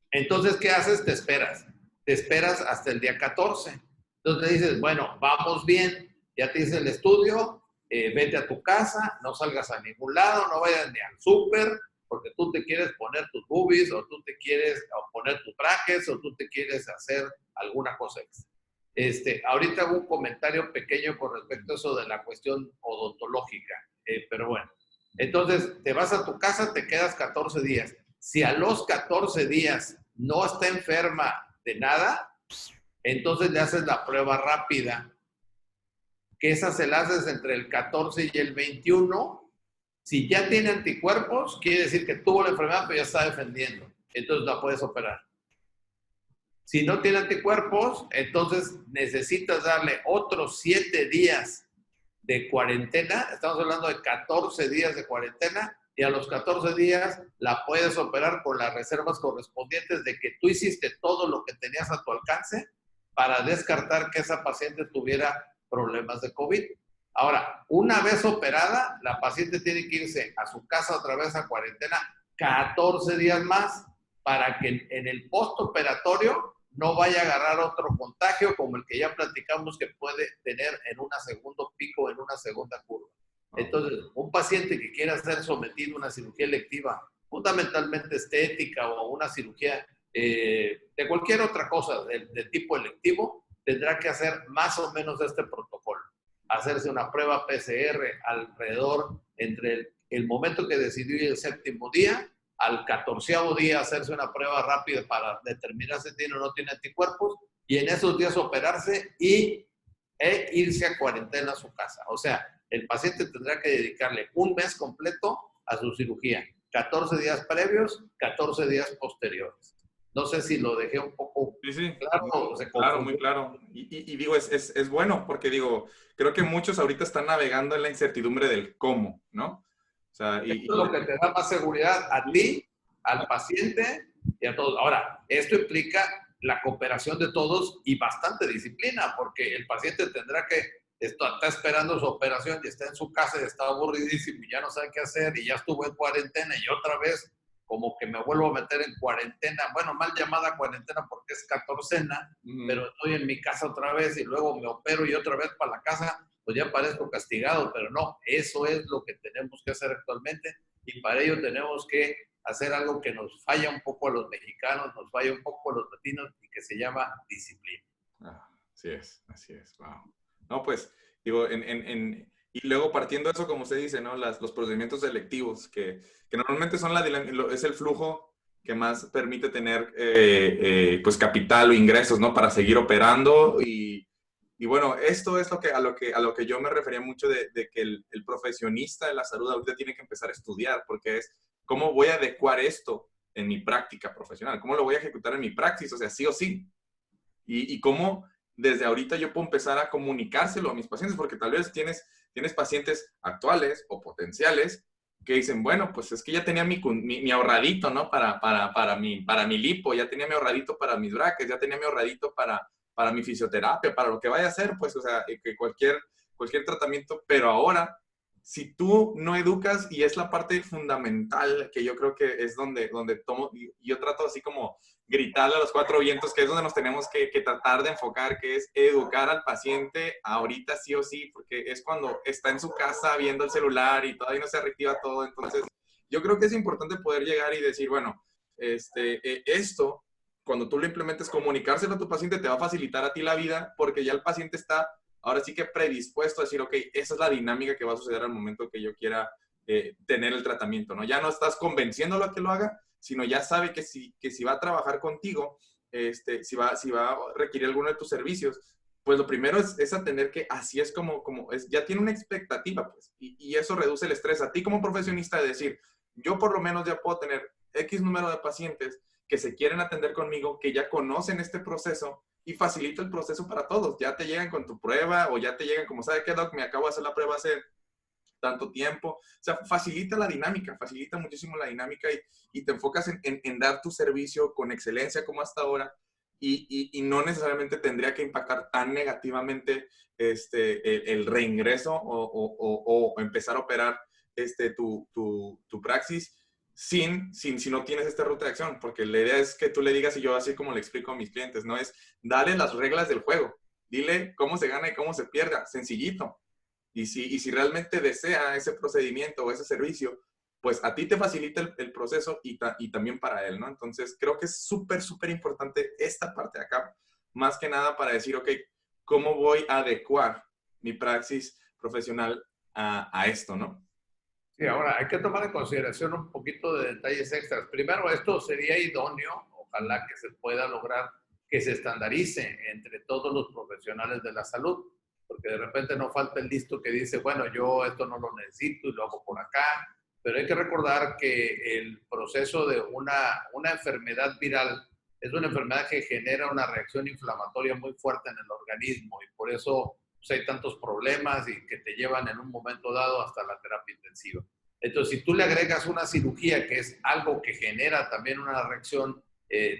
Entonces, ¿qué haces? Te esperas hasta el día 14. Entonces le dices, bueno, vamos bien, ya te hice el estudio, vete a tu casa, no salgas a ningún lado, no vayas ni al súper, porque tú te quieres poner tus boobies, o tú te quieres poner tus brackets, o tú te quieres hacer alguna cosa extra. Ahorita hago un comentario pequeño con respecto a eso de la cuestión odontológica, pero bueno. Entonces, te vas a tu casa, te quedas 14 días. Si a los 14 días no está enferma de nada, entonces le haces la prueba rápida, que esa se la haces entre el 14 y el 21. Si ya tiene anticuerpos, quiere decir que tuvo la enfermedad, pero ya está defendiendo. Entonces la puedes operar. Si no tiene anticuerpos, entonces necesitas darle otros 7 días de cuarentena. Estamos hablando de 14 días de cuarentena y a los 14 días la puedes operar con las reservas correspondientes de que tú hiciste todo lo que tenías a tu alcance para descartar que esa paciente tuviera problemas de COVID. Ahora, una vez operada, la paciente tiene que irse a su casa otra vez a cuarentena 14 días más para que en el postoperatorio no vaya a agarrar otro contagio como el que ya platicamos que puede tener en un segundo pico, en una segunda curva. Entonces, un paciente que quiera ser sometido a una cirugía electiva, fundamentalmente estética o una cirugía de cualquier otra cosa de tipo electivo, tendrá que hacer más o menos este protocolo. Hacerse una prueba PCR alrededor entre el momento que decidió y el 7º día, al 14º día hacerse una prueba rápida para determinar si tiene o no tiene anticuerpos y en esos días operarse e irse a cuarentena a su casa. O sea, el paciente tendrá que dedicarle un mes completo a su cirugía, 14 días previos, 14 días posteriores. No sé si lo dejé un poco claro. Sí, claro, muy claro. Y digo, es bueno porque digo, creo que muchos ahorita están navegando en la incertidumbre del cómo, ¿no? O sea, esto es lo que te da más seguridad a ti, al paciente y a todos. Ahora, esto implica la cooperación de todos y bastante disciplina, porque el paciente tendrá que está esperando su operación y está en su casa y está aburridísimo y ya no sabe qué hacer y ya estuvo en cuarentena y otra vez como que me vuelvo a meter en cuarentena, bueno, mal llamada cuarentena porque es 14ª, pero estoy en mi casa otra vez y luego me opero y otra vez para la casa, pues ya parezco castigado, pero no, eso es lo que tenemos que hacer actualmente y para ello tenemos que hacer algo que nos falla un poco a los mexicanos, nos falla un poco a los latinos y que se llama disciplina. Así es, wow. No, pues, digo, y luego partiendo de eso, como usted dice, ¿no? Los procedimientos selectivos, que normalmente son es el flujo que más permite tener, pues, capital o ingresos, ¿no? Para seguir operando y Y bueno, esto es a lo que yo me refería mucho de que el profesionista de la salud ahorita tiene que empezar a estudiar, porque es cómo voy a adecuar esto en mi práctica profesional, cómo lo voy a ejecutar en mi praxis, o sea, sí o sí. Y cómo desde ahorita yo puedo empezar a comunicárselo a mis pacientes, porque tal vez tienes pacientes actuales o potenciales que dicen, bueno, pues es que ya tenía mi ahorradito, ¿no? Para mi lipo, ya tenía mi ahorradito para mis brackets, ya tenía mi ahorradito para mi fisioterapia, para lo que vaya a hacer, pues, o sea, que cualquier tratamiento, pero ahora, si tú no educas, y es la parte fundamental que yo creo que es donde yo trato así como gritarle a los cuatro vientos, que es donde nos tenemos que tratar de enfocar, que es educar al paciente ahorita sí o sí, porque es cuando está en su casa viendo el celular y todavía no se reactiva todo. Entonces, yo creo que es importante poder llegar y decir, bueno, esto, cuando tú lo implementes, comunicárselo a tu paciente te va a facilitar a ti la vida, porque ya el paciente está ahora sí que predispuesto a decir, ok, esa es la dinámica que va a suceder al momento que yo quiera tener el tratamiento, ¿no? Ya no estás convenciéndolo a que lo haga, sino ya sabe que si va a trabajar contigo, si va a requerir alguno de tus servicios, pues lo primero es atender que así es como es, ya tiene una expectativa, pues, y eso reduce el estrés a ti como profesionista de decir, yo por lo menos ya puedo tener X número de pacientes que se quieren atender conmigo, que ya conocen este proceso y facilita el proceso para todos. Ya te llegan con tu prueba o ya te llegan como, ¿sabe qué, doc? Me acabo de hacer la prueba hace tanto tiempo. O sea, facilita la dinámica, facilita muchísimo la dinámica y te enfocas en dar tu servicio con excelencia como hasta ahora y no necesariamente tendría que impactar tan negativamente el reingreso o empezar a operar tu praxis si no tienes esta ruta de acción, porque la idea es que tú le digas, y yo así como le explico a mis clientes, no es darle las reglas del juego, dile cómo se gana y cómo se pierda, sencillito. Y si realmente desea ese procedimiento o ese servicio, pues a ti te facilita el proceso y también para él, ¿no? Entonces, creo que es súper, súper importante esta parte de acá, más que nada para decir, ok, ¿cómo voy a adecuar mi praxis profesional a esto, ¿no? Sí, ahora hay que tomar en consideración un poquito de detalles extras. Primero, esto sería idóneo, ojalá que se pueda lograr que se estandarice entre todos los profesionales de la salud, porque de repente no falta el listo que dice, bueno, yo esto no lo necesito y lo hago por acá, pero hay que recordar que el proceso de una enfermedad viral es una enfermedad que genera una reacción inflamatoria muy fuerte en el organismo y por eso pues, hay tantos problemas y que te llevan en un momento dado hasta la terapia intensiva. Entonces, si tú le agregas una cirugía, que es algo que genera también una reacción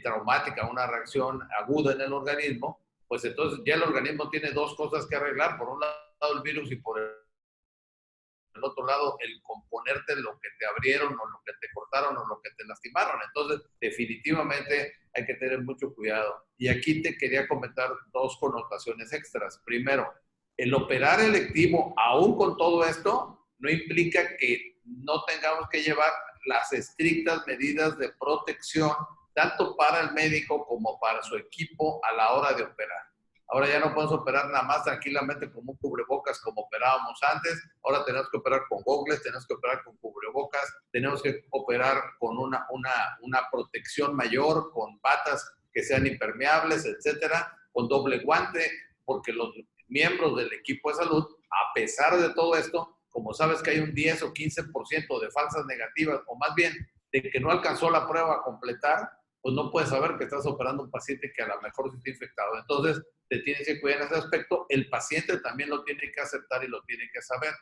traumática, una reacción aguda en el organismo, pues entonces ya el organismo tiene dos cosas que arreglar. Por un lado el virus y por el otro lado el componerte lo que te abrieron o lo que te cortaron o lo que te lastimaron. Entonces, definitivamente hay que tener mucho cuidado. Y aquí te quería comentar dos connotaciones extras. Primero, el operar electivo, aún con todo esto, no implica que no tengamos que llevar las estrictas medidas de protección, tanto para el médico como para su equipo a la hora de operar. Ahora ya no podemos operar nada más tranquilamente con un cubrebocas como operábamos antes. Ahora tenemos que operar con gogles, tenemos que operar con cubrebocas, tenemos que operar con una protección mayor, con batas que sean impermeables, etcétera, con doble guante, porque los miembros del equipo de salud, a pesar de todo esto, como sabes que hay un 10 o 15% de falsas negativas, o más bien de que no alcanzó la prueba a completar, pues no puedes saber que estás operando a un paciente que a lo mejor se está infectado. Entonces, te tienes que cuidar en ese aspecto. El paciente también lo tiene que aceptar y lo tiene que saber.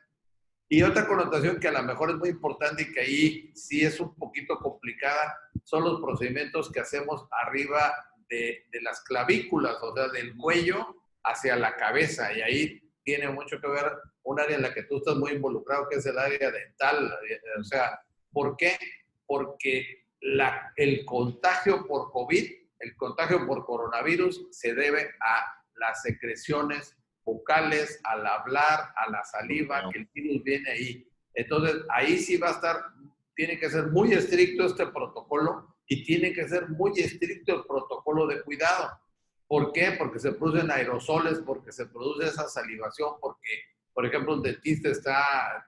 Y otra connotación que a lo mejor es muy importante y que ahí sí es un poquito complicada, son los procedimientos que hacemos arriba de las clavículas, o sea, del cuello hacia la cabeza. Y ahí tiene mucho que ver un área en la que tú estás muy involucrado, que es el área dental. O sea, ¿por qué? Porque el contagio por COVID, el contagio por coronavirus se debe a las secreciones bucales, al hablar, a la saliva, que el virus viene ahí. Entonces, ahí sí va a estar, tiene que ser muy estricto este protocolo y tiene que ser muy estricto el protocolo de cuidado. ¿Por qué? Porque se producen aerosoles, porque se produce esa salivación, porque, por ejemplo, un dentista está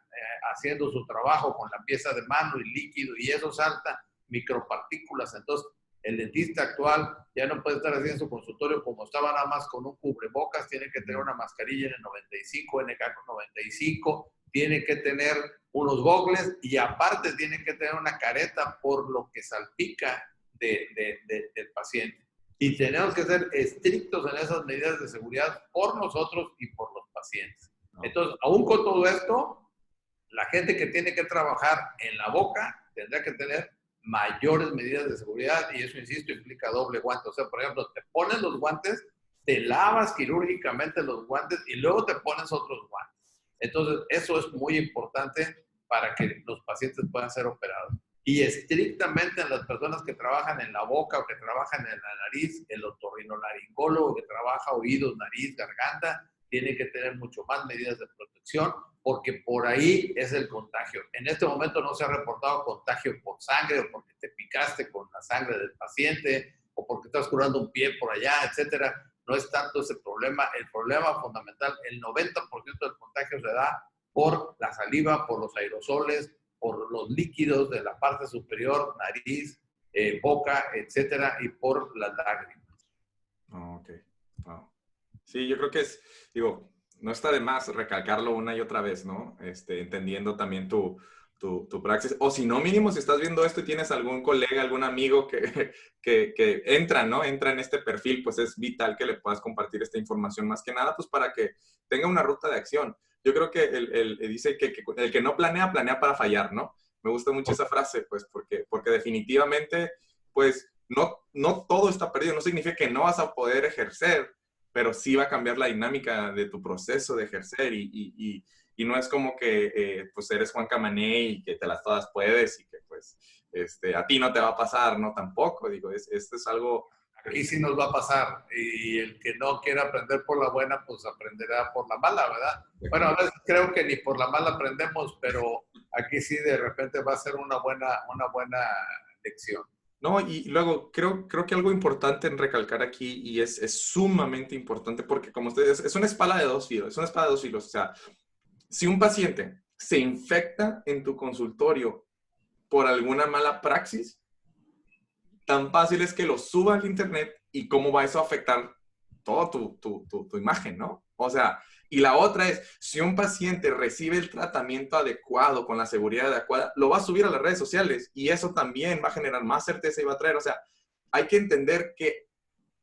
haciendo su trabajo con la pieza de mano y líquido y eso salta micropartículas. Entonces, El dentista actual ya no puede estar haciendo su consultorio como estaba nada más con un cubrebocas, tiene que tener una mascarilla N95, NK95, tiene que tener unos gogles y aparte tiene que tener una careta por lo que salpica del paciente. Y tenemos que ser estrictos en esas medidas de seguridad por nosotros y por los pacientes. Entonces, aún con todo esto, la gente que tiene que trabajar en la boca tendrá que tener mayores medidas de seguridad y eso, insisto, implica doble guante. O sea, por ejemplo, te pones los guantes, te lavas quirúrgicamente los guantes y luego te pones otros guantes. Entonces, eso es muy importante para que los pacientes puedan ser operados. Y estrictamente en las personas que trabajan en la boca o que trabajan en la nariz, el otorrinolaringólogo que trabaja oídos, nariz, garganta, tiene que tener mucho más medidas de protección porque por ahí es el contagio. En este momento no se ha reportado contagio por sangre o porque te picaste con la sangre del paciente o porque estás curando un pie por allá, etcétera. No es tanto ese problema. El problema fundamental, el 90% del contagio se da por la saliva, por los aerosoles, por los líquidos de la parte superior, nariz, boca, etcétera, y por las lágrimas. Ok. Wow. Sí, yo creo que digo, no está de más recalcarlo una y otra vez, ¿no? Entendiendo también tu praxis. O si no, mínimo, si estás viendo esto y tienes algún colega, algún amigo que entra, ¿no? Entra en este perfil, pues es vital que le puedas compartir esta información más que nada, pues para que tenga una ruta de acción. Yo creo que dice que el que no planea, planea para fallar, ¿no? Me gusta mucho esa frase, pues, porque definitivamente, pues, no todo está perdido. No significa que no vas a poder ejercer, pero sí va a cambiar la dinámica de tu proceso de ejercer y no es como que pues eres Juan Camané y que te las todas puedes y que pues a ti no te va a pasar, ¿no? Tampoco, digo, esto es algo... Aquí sí nos va a pasar y el que no quiera aprender por la buena, pues aprenderá por la mala, ¿verdad? Bueno, a veces creo que ni por la mala aprendemos, pero aquí sí de repente va a ser una buena lección. No, y luego creo que algo importante en recalcar aquí, y es sumamente importante, porque como ustedes, es una espada de dos filos, es una espada de dos filos. O sea, si un paciente se infecta en tu consultorio por alguna mala praxis, tan fácil es que lo suba al internet y cómo va eso a afectar toda tu imagen, ¿no? O sea, y la otra es, si un paciente recibe el tratamiento adecuado, con la seguridad adecuada, lo va a subir a las redes sociales y eso también va a generar más certeza y va a traer, o sea, hay que entender que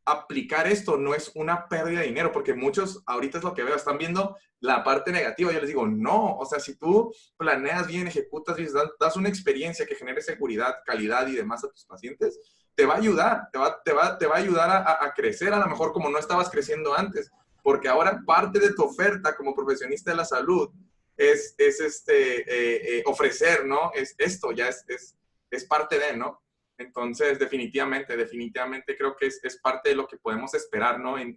aplicar esto no es una pérdida de dinero, porque muchos, ahorita es lo que veo, están viendo la parte negativa. Yo les digo, no, o sea, si tú planeas bien, ejecutas bien, das una experiencia que genere seguridad, calidad y demás a tus pacientes, te va a ayudar, te va a ayudar a crecer a lo mejor como no estabas creciendo antes, porque ahora parte de tu oferta como profesionista de la salud es ofrecer, ¿no? Es esto, ya es parte de, ¿no? Entonces, definitivamente creo que es parte de lo que podemos esperar, ¿no? En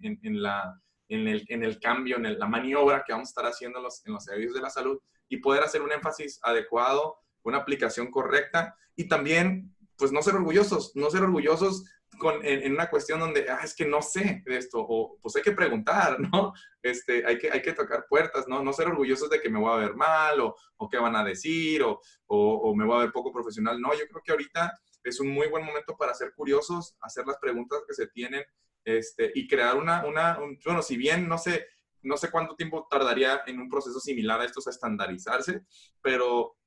el cambio, en la maniobra que vamos a estar haciendo en los servicios de la salud y poder hacer un énfasis adecuado, una aplicación correcta y también, pues, no ser orgullosos en una cuestión donde, es que no sé de esto, o pues hay que preguntar, ¿no? Hay que tocar puertas, ¿no? No ser orgullosos de que me voy a ver mal, o qué van a decir, o me voy a ver poco profesional. No, yo creo que ahorita es un muy buen momento para ser curiosos, hacer las preguntas que se tienen, y crear bueno, si bien no sé cuánto tiempo tardaría en un proceso similar a estos a estandarizarse, pero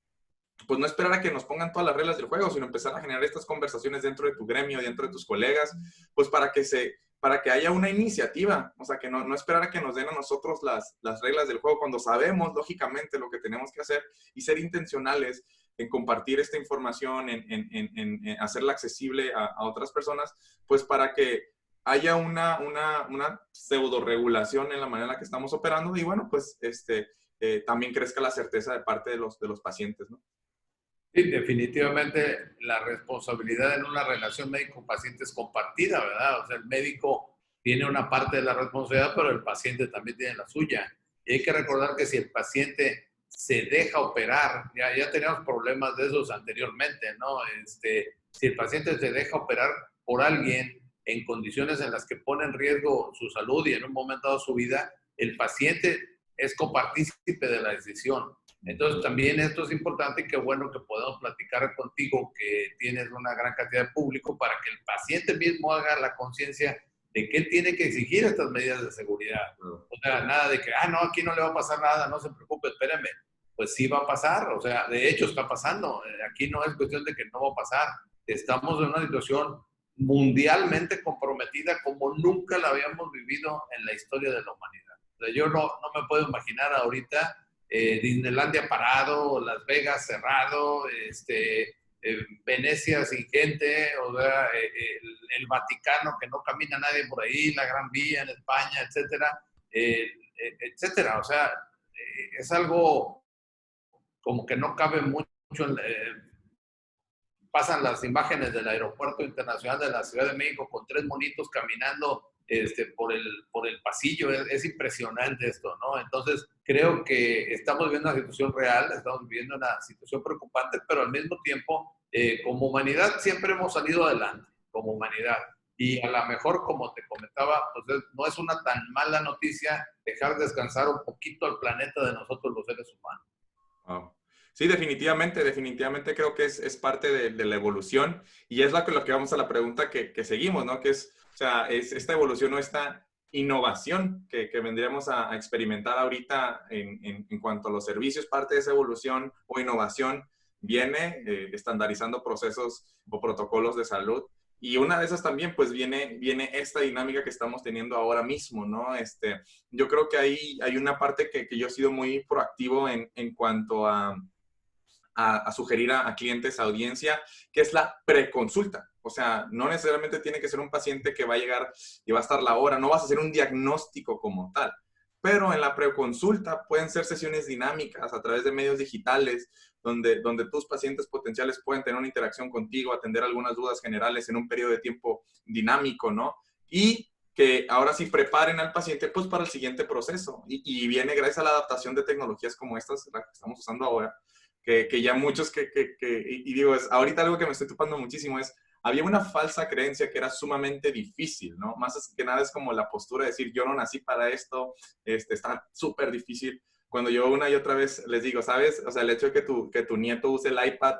pues no esperar a que nos pongan todas las reglas del juego, sino empezar a generar estas conversaciones dentro de tu gremio, dentro de tus colegas, pues para que haya una iniciativa, o sea, que no esperar a que nos den a nosotros las reglas del juego cuando sabemos, lógicamente, lo que tenemos que hacer y ser intencionales en compartir esta información, en hacerla accesible a otras personas, pues para que haya una pseudo regulación en la manera en la que estamos operando y bueno, pues también crezca la certeza de parte de los pacientes, ¿no? Sí, definitivamente la responsabilidad en una relación médico-paciente es compartida, ¿verdad? O sea, el médico tiene una parte de la responsabilidad, pero el paciente también tiene la suya. Y hay que recordar que si el paciente se deja operar, ya teníamos problemas de esos anteriormente, ¿no? Si el paciente se deja operar por alguien en condiciones en las que pone en riesgo su salud y en un momento dado su vida, el paciente es copartícipe de la decisión. Entonces también esto es importante y qué bueno que podamos platicar contigo, que tienes una gran cantidad de público, para que el paciente mismo haga la conciencia de que él tiene que exigir estas medidas de seguridad. O sea, nada de que, no, aquí no le va a pasar nada, no se preocupe, espérame. Pues sí va a pasar, o sea, de hecho está pasando. Aquí no es cuestión de que no va a pasar. Estamos en una situación mundialmente comprometida como nunca la habíamos vivido en la historia de la humanidad. O sea, yo no me puedo imaginar ahorita Disneylandia parado, Las Vegas cerrado, Venecia sin gente, o sea, el Vaticano que no camina nadie por ahí, la Gran Vía en España, etcétera, etcétera. O sea, es algo como que no cabe mucho. Pasan las imágenes del Aeropuerto Internacional de la Ciudad de México con 3 monitos caminando por el pasillo. Es impresionante esto, ¿no? Entonces, creo que estamos viviendo una situación real, estamos viviendo una situación preocupante, pero al mismo tiempo, como humanidad, siempre hemos salido adelante, como humanidad. Y a lo mejor, como te comentaba, pues no es una tan mala noticia dejar descansar un poquito al planeta de nosotros los seres humanos. Wow. Sí, definitivamente creo que es parte de la evolución, y es lo que vamos a la pregunta que seguimos, ¿no? Que es, o sea, es esta evolución o esta innovación que vendríamos a experimentar ahorita en cuanto a los servicios. Parte de esa evolución o innovación viene estandarizando procesos o protocolos de salud. Y una de esas también, pues viene esta dinámica que estamos teniendo ahora mismo, ¿no? Yo creo que hay una parte que yo he sido muy proactivo en cuanto a sugerir a clientes, a audiencia, que es la preconsulta. O sea, no necesariamente tiene que ser un paciente que va a llegar y va a estar la hora, no vas a hacer un diagnóstico como tal, pero en la preconsulta pueden ser sesiones dinámicas a través de medios digitales, donde tus pacientes potenciales pueden tener una interacción contigo, atender algunas dudas generales en un periodo de tiempo dinámico, ¿no? Y que ahora sí preparen al paciente pues para el siguiente proceso. Y viene gracias a la adaptación de tecnologías como estas, la que estamos usando ahora, que ya muchos y digo, ahorita algo que me estoy topando muchísimo es, había una falsa creencia que era sumamente difícil, ¿no? Más que nada es como la postura de decir, yo no nací para esto, está súper difícil. Cuando yo una y otra vez les digo, ¿sabes? O sea, el hecho de que tu nieto use el iPad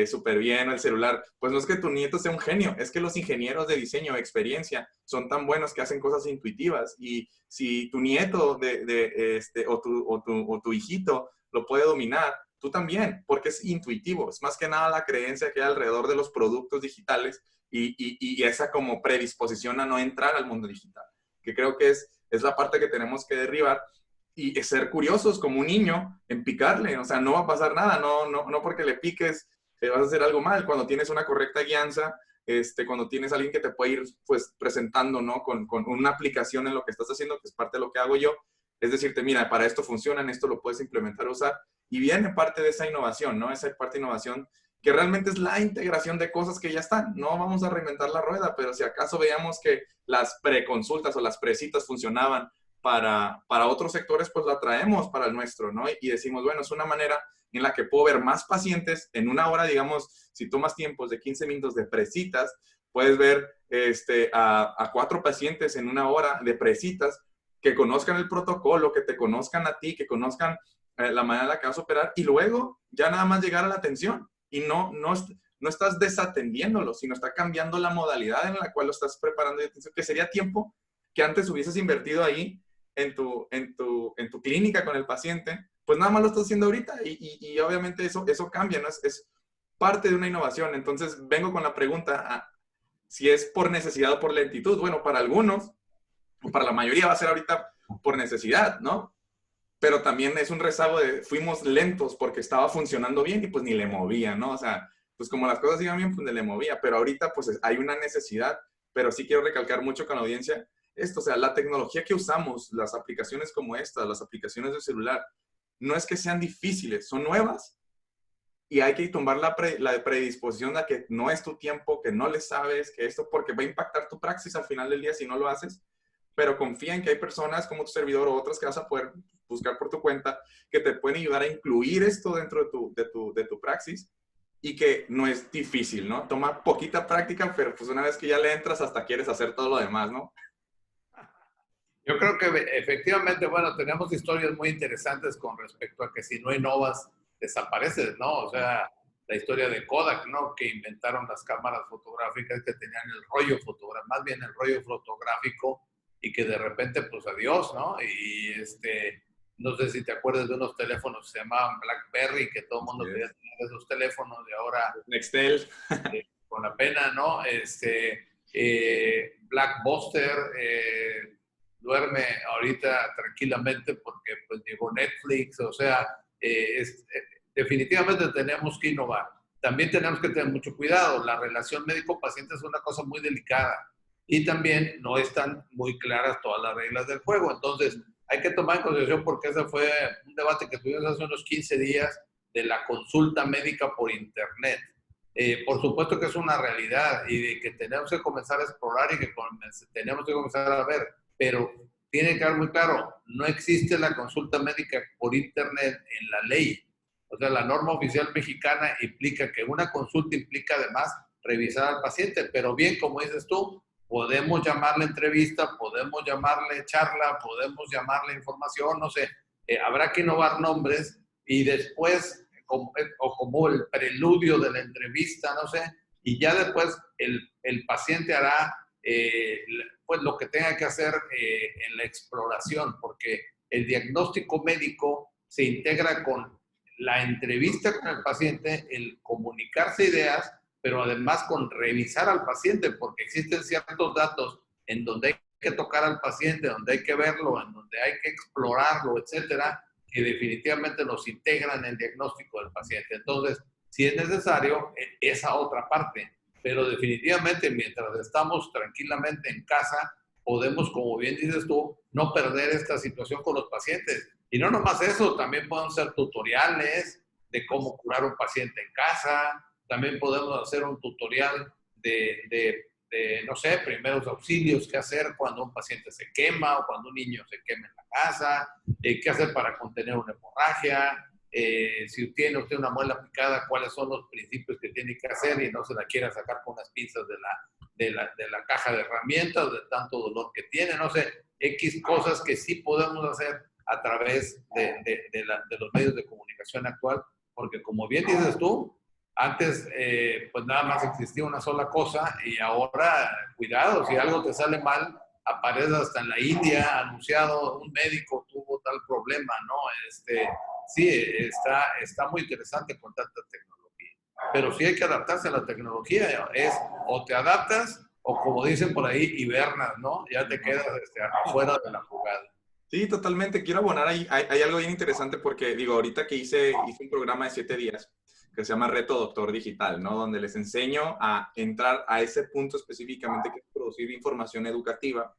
súper bien, o el celular, pues no es que tu nieto sea un genio, es que los ingenieros de diseño o experiencia son tan buenos que hacen cosas intuitivas, y si tu nieto o tu hijito lo puede dominar, tú también, porque es intuitivo. Es más que nada la creencia que hay alrededor de los productos digitales y esa como predisposición a no entrar al mundo digital, que creo que es la parte que tenemos que derribar, y ser curiosos como un niño en picarle. O sea, no va a pasar nada, no porque le piques vas a hacer algo mal. Cuando tienes una correcta guianza, cuando tienes a alguien que te puede ir pues presentando, ¿no? Con una aplicación en lo que estás haciendo, que es parte de lo que hago yo, es decirte, mira, para esto funciona, en esto lo puedes implementar, usar, y viene parte de esa innovación, ¿no? Esa parte de innovación que realmente es la integración de cosas que ya están. No vamos a reinventar la rueda, pero si acaso veíamos que las preconsultas o las precitas funcionaban para otros sectores, pues la traemos para el nuestro, ¿no? Y decimos, bueno, es una manera en la que puedo ver más pacientes en una hora. Digamos, si tomas tiempos de 15 minutos de precitas, puedes ver a 4 pacientes en una hora de precitas, que conozcan el protocolo, que te conozcan a ti, que conozcan la manera en la que vas a operar, y luego ya nada más llegar a la atención. Y no estás desatendiéndolo, sino está cambiando la modalidad en la cual lo estás preparando de atención, que sería tiempo que antes hubieses invertido ahí en tu clínica con el paciente, pues nada más lo estás haciendo ahorita, y obviamente eso cambia, ¿no? Es parte de una innovación. Entonces vengo con la pregunta, si es por necesidad o por lentitud. Bueno, para algunos, o para la mayoría va a ser ahorita por necesidad, ¿no? Pero también es un rezago de fuimos lentos porque estaba funcionando bien y pues ni le movía, ¿no? O sea, pues como las cosas iban bien, pues ni le movía, pero ahorita pues hay una necesidad. Pero sí quiero recalcar mucho con la audiencia esto, o sea, la tecnología que usamos, las aplicaciones como esta, las aplicaciones del celular, no es que sean difíciles, son nuevas, y hay que tumbar la predisposición a que no es tu tiempo, que no le sabes, que esto, porque va a impactar tu praxis al final del día si no lo haces. Pero confía en que hay personas como tu servidor o otras que vas a poder buscar por tu cuenta, que te pueden ayudar a incluir esto dentro de tu praxis, y que no es difícil, ¿no? Toma poquita práctica, pero pues una vez que ya le entras, hasta quieres hacer todo lo demás, ¿no? Yo creo que efectivamente, bueno, tenemos historias muy interesantes con respecto a que si no innovas, desapareces, ¿no? O sea, la historia de Kodak, ¿no? Que inventaron las cámaras fotográficas que tenían el rollo fotográfico, más bien el rollo fotográfico, y que de repente, pues adiós, ¿no? Y no sé si te acuerdas de unos teléfonos que se llamaban BlackBerry, que todo el Así mundo quería es. tener esos teléfonos, y ahora Nextel. con la pena, ¿no? Blackbuster duerme ahorita tranquilamente porque pues llegó Netflix, o sea, definitivamente tenemos que innovar. También tenemos que tener mucho cuidado. La relación médico-paciente es una cosa muy delicada y también no están muy claras todas las reglas del juego. Entonces, hay que tomar en consideración porque ese fue un debate que tuvimos hace unos 15 días de la consulta médica por Internet. Por supuesto que es una realidad y de que tenemos que comenzar a explorar y que tenemos que comenzar a ver, pero tiene que quedar muy claro, no existe la consulta médica por Internet en la ley. O sea, la norma oficial mexicana implica que una consulta implica además revisar al paciente, pero bien, como dices tú, podemos llamarle entrevista, podemos llamarle charla, podemos llamarle información, no sé, habrá que innovar nombres y después como el preludio de la entrevista, no sé, y ya después el paciente hará pues lo que tenga que hacer en la exploración, porque el diagnóstico médico se integra con la entrevista con el paciente, el comunicarse ideas, pero además con revisar al paciente, porque existen ciertos datos en donde hay que tocar al paciente, donde hay que verlo, en donde hay que explorarlo, etcétera, que definitivamente nos integran en el diagnóstico del paciente. Entonces, si es necesario, esa otra parte. Pero definitivamente, mientras estamos tranquilamente en casa, podemos, como bien dices tú, no perder esta situación con los pacientes. Y no nomás eso, también pueden ser tutoriales de cómo curar un paciente en casa, también podemos hacer un tutorial no sé, primeros auxilios, qué hacer cuando un paciente se quema o cuando un niño se quema en la casa, qué hacer para contener una hemorragia, si tiene usted una muela picada, cuáles son los principios que tiene que hacer y no se la quiera sacar con unas pinzas de la caja de herramientas, de tanto dolor que tiene, no sé, X cosas que sí podemos hacer a través de los medios de comunicación actual, porque como bien dices tú, antes, pues nada más existía una sola cosa y ahora, cuidado, si algo te sale mal, aparece hasta en la India, anunciado, un médico tuvo tal problema, ¿no? Sí, está muy interesante con tanta tecnología. Pero sí hay que adaptarse a la tecnología, es o te adaptas o como dicen por ahí, hibernas, ¿no? Ya te quedas afuera de la jugada. Sí, totalmente. Quiero abonar ahí. Hay algo bien interesante porque, digo, ahorita que hice un programa de 7 días que se llama Reto Doctor Digital, ¿no? Donde les enseño a entrar a ese punto específicamente que es producir información educativa,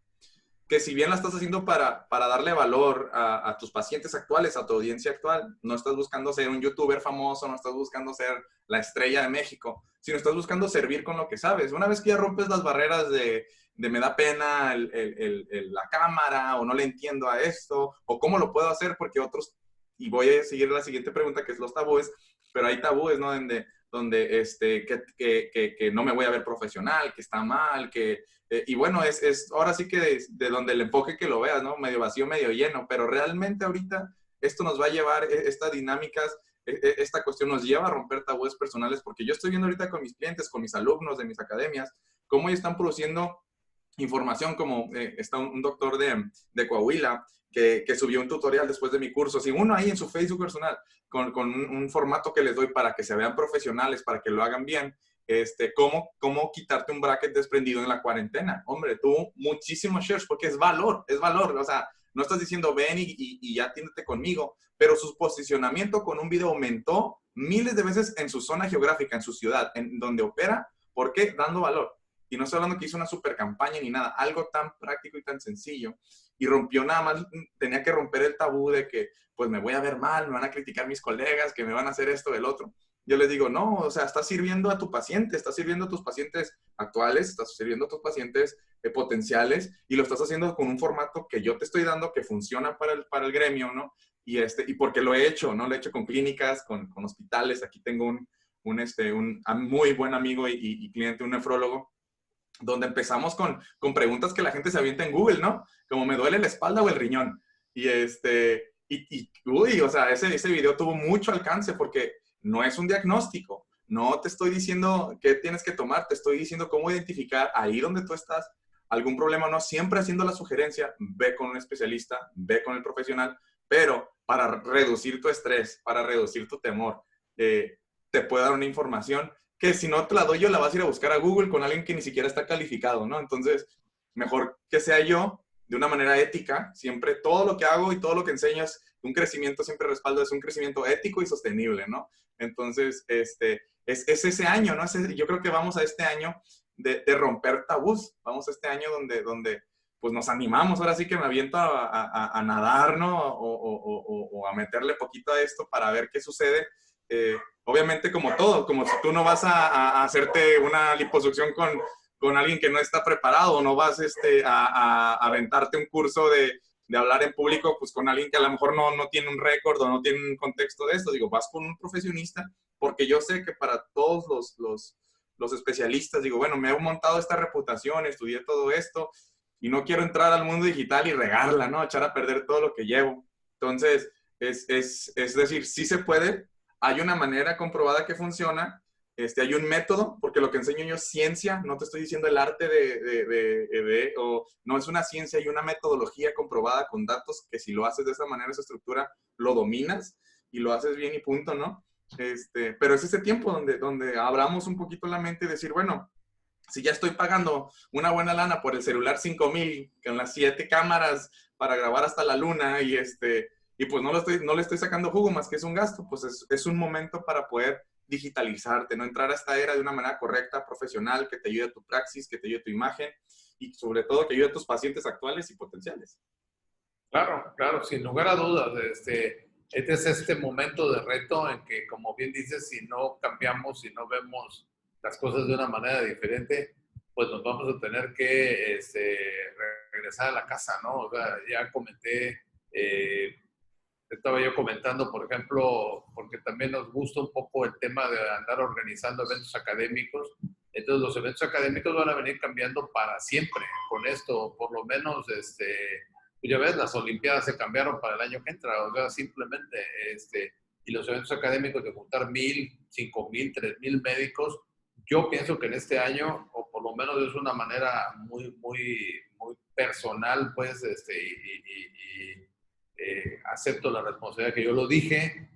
que si bien la estás haciendo para darle valor a tus pacientes actuales, a tu audiencia actual, no estás buscando ser un youtuber famoso, no estás buscando ser la estrella de México, sino estás buscando servir con lo que sabes. Una vez que ya rompes las barreras de me da pena la cámara, o no le entiendo a esto, o cómo lo puedo hacer, porque otros, y voy a seguir la siguiente pregunta, que es los tabúes, pero hay tabúes, ¿no? Donde que no me voy a ver profesional, que está mal, y bueno, es ahora sí que de donde el enfoque que lo veas, ¿no? Medio vacío, medio lleno, pero realmente ahorita esto nos va a llevar, estas dinámicas, esta cuestión nos lleva a romper tabúes personales, porque yo estoy viendo ahorita con mis clientes, con mis alumnos de mis academias, cómo ellos están produciendo información, como está un doctor de Coahuila que subió un tutorial después de mi curso, si uno ahí en su Facebook personal, con un formato que les doy para que se vean profesionales, para que lo hagan bien, cómo quitarte un bracket desprendido en la cuarentena. Hombre, tuvo muchísimos shares porque es valor, o sea, no estás diciendo ven y ya atiéndete conmigo, pero su posicionamiento con un video aumentó miles de veces en su zona geográfica, en su ciudad, en donde opera. ¿Por qué? Dando valor. Y no estoy hablando que hizo una super campaña ni nada, algo tan práctico y tan sencillo. Y rompió nada más, tenía que romper el tabú de que pues me voy a ver mal, me van a criticar mis colegas, que me van a hacer esto, el otro. Yo les digo, no, o sea, estás sirviendo a tu paciente, estás sirviendo a tus pacientes actuales, estás sirviendo a tus pacientes potenciales, y lo estás haciendo con un formato que yo te estoy dando que funciona para el gremio, ¿no? Y porque lo he hecho, ¿no? Lo he hecho con clínicas, con hospitales. Aquí tengo un muy buen amigo y cliente, un nefrólogo, donde empezamos con preguntas que la gente se avienta en Google, ¿no? Como me duele la espalda o el riñón. Uy, o sea, ese video tuvo mucho alcance porque no es un diagnóstico. No te estoy diciendo qué tienes que tomar, te estoy diciendo cómo identificar ahí donde tú estás algún problema o no, siempre haciendo la sugerencia, ve con un especialista, ve con el profesional, pero para reducir tu estrés, para reducir tu temor, te puedo dar una información que si no te la doy yo, la vas a ir a buscar a Google con alguien que ni siquiera está calificado, ¿no? Entonces, mejor que sea yo, de una manera ética, siempre todo lo que hago y todo lo que enseño es un crecimiento, siempre respaldo, es un crecimiento ético y sostenible, ¿no? Entonces, es ese año, ¿no? Yo creo que vamos a este año de romper tabús, vamos a este año donde pues nos animamos, ahora sí que me aviento a nadar, ¿no? O a meterle poquito a esto para ver qué sucede. Obviamente como todo, como si tú no vas a hacerte una liposucción con alguien que no está preparado, o no vas a aventarte un curso de hablar en público, pues con alguien que a lo mejor no tiene un récord o no tiene un contexto de esto. Digo, vas con un profesionista, porque yo sé que para todos los especialistas, digo, bueno, me he montado esta reputación, estudié todo esto, y no quiero entrar al mundo digital y regarla, ¿no? Echar a perder todo lo que llevo. Entonces, es decir, sí se puede, hay una manera comprobada que funciona, hay un método, porque lo que enseño yo es ciencia, no te estoy diciendo el arte o no es una ciencia, hay una metodología comprobada con datos que si lo haces de esa manera, esa estructura, lo dominas y lo haces bien y punto, ¿no? Pero es ese tiempo donde abramos un poquito la mente y decir, bueno, si ya estoy pagando una buena lana por el celular 5000 con las 7 cámaras para grabar hasta la luna y pues no le estoy sacando jugo más que es un gasto, pues es un momento para poder digitalizarte, no entrar a esta era de una manera correcta, profesional, que te ayude a tu praxis, que te ayude a tu imagen y sobre todo que ayude a tus pacientes actuales y potenciales. Claro, claro, sin lugar a dudas. Este es este momento de reto en que, como bien dices, si no cambiamos, si no vemos las cosas de una manera diferente, pues nos vamos a tener que regresar a la casa, ¿no? O sea, ya comenté, estaba yo comentando, por ejemplo, porque también nos gusta un poco el tema de andar organizando eventos académicos. Entonces, los eventos académicos van a venir cambiando para siempre con esto, por lo menos, ya ves, las Olimpiadas se cambiaron para el año que entra, o sea, simplemente, y los eventos académicos de juntar 1000, 5000, 3000 médicos, yo pienso que en este año, o por lo menos es una manera muy, muy, muy personal, pues, acepto la responsabilidad que yo lo dije,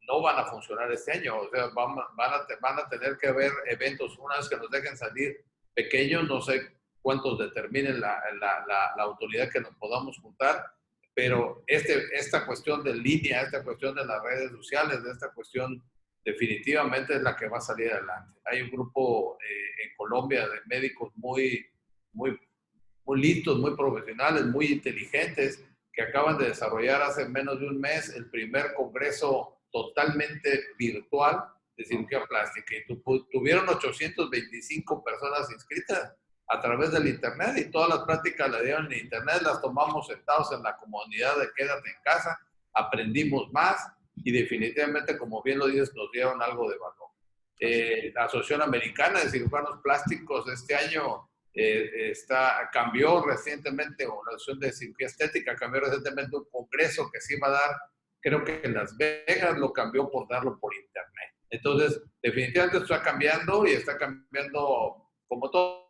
no van a funcionar este año, o sea, van a tener que haber eventos, una vez que nos dejen salir pequeños, no sé cuántos determinen la autoridad que nos podamos juntar, pero esta cuestión de línea, esta cuestión de las redes sociales, esta cuestión definitivamente es la que va a salir adelante. Hay un grupo en Colombia de médicos muy, muy, muy listos, muy profesionales, muy inteligentes, que acaban de desarrollar hace menos de un mes el primer congreso totalmente virtual de cirugía plástica y tuvieron 825 personas inscritas a través del internet y todas las prácticas las dieron en internet, las tomamos sentados en la comodidad de quédate en casa, aprendimos más y definitivamente, como bien lo dices, nos dieron algo de valor. La Asociación Americana de Cirujanos Plásticos este año cambió recientemente, o la Asociación de Cirugía Estética cambió recientemente un congreso que se iba a dar, creo que en Las Vegas lo cambió por darlo por internet. Entonces, definitivamente está cambiando y está cambiando como todo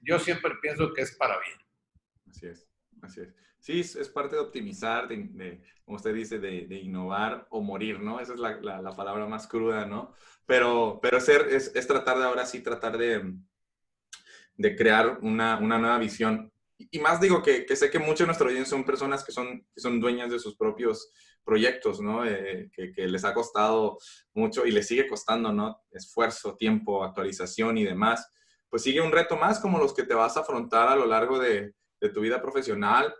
yo siempre pienso que es para bien. Así es, así es. Sí, es parte de optimizar, como usted dice, de innovar o morir, ¿no? Esa es la palabra más cruda, ¿no? Pero es tratar de ahora sí, tratar de crear una nueva visión. Y más digo que sé que muchos de nuestra audiencia son personas que son dueñas de sus propios proyectos, ¿no? Que les ha costado mucho y les sigue costando, ¿no? Esfuerzo, tiempo, actualización y demás. Pues sigue un reto más como los que te vas a afrontar a lo largo de tu vida profesional.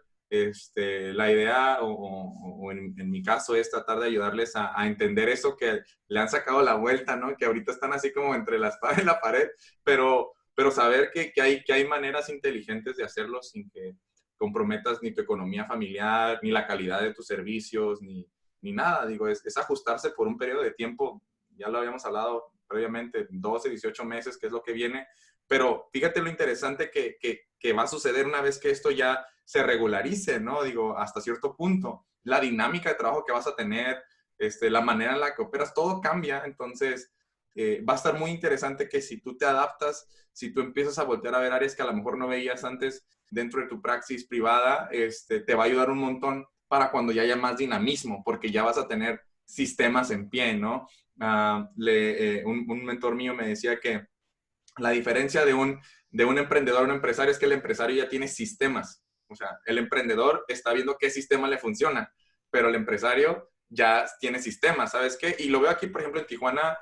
La idea, o en mi caso, es tratar de ayudarles a entender eso que le han sacado la vuelta, ¿no? Que ahorita están así como entre la espada y la pared, pero saber que hay maneras inteligentes de hacerlo sin que comprometas ni tu economía familiar, ni la calidad de tus servicios, ni nada. Digo, es ajustarse por un periodo de tiempo, ya lo habíamos hablado previamente, 12, 18 meses, que es lo que viene, Pero fíjate lo interesante que va a suceder una vez que esto ya se regularice, ¿no? Digo, hasta cierto punto. La dinámica de trabajo que vas a tener, la manera en la que operas, todo cambia. Entonces, va a estar muy interesante que si tú te adaptas, si tú empiezas a voltear a ver áreas que a lo mejor no veías antes dentro de tu praxis privada, te va a ayudar un montón para cuando ya haya más dinamismo, porque ya vas a tener sistemas en pie, ¿no? Un mentor mío me decía que la diferencia de un emprendedor a un empresario es que el empresario ya tiene sistemas. O sea, el emprendedor está viendo qué sistema le funciona, pero el empresario ya tiene sistemas, ¿sabes qué? Y lo veo aquí, por ejemplo, en Tijuana,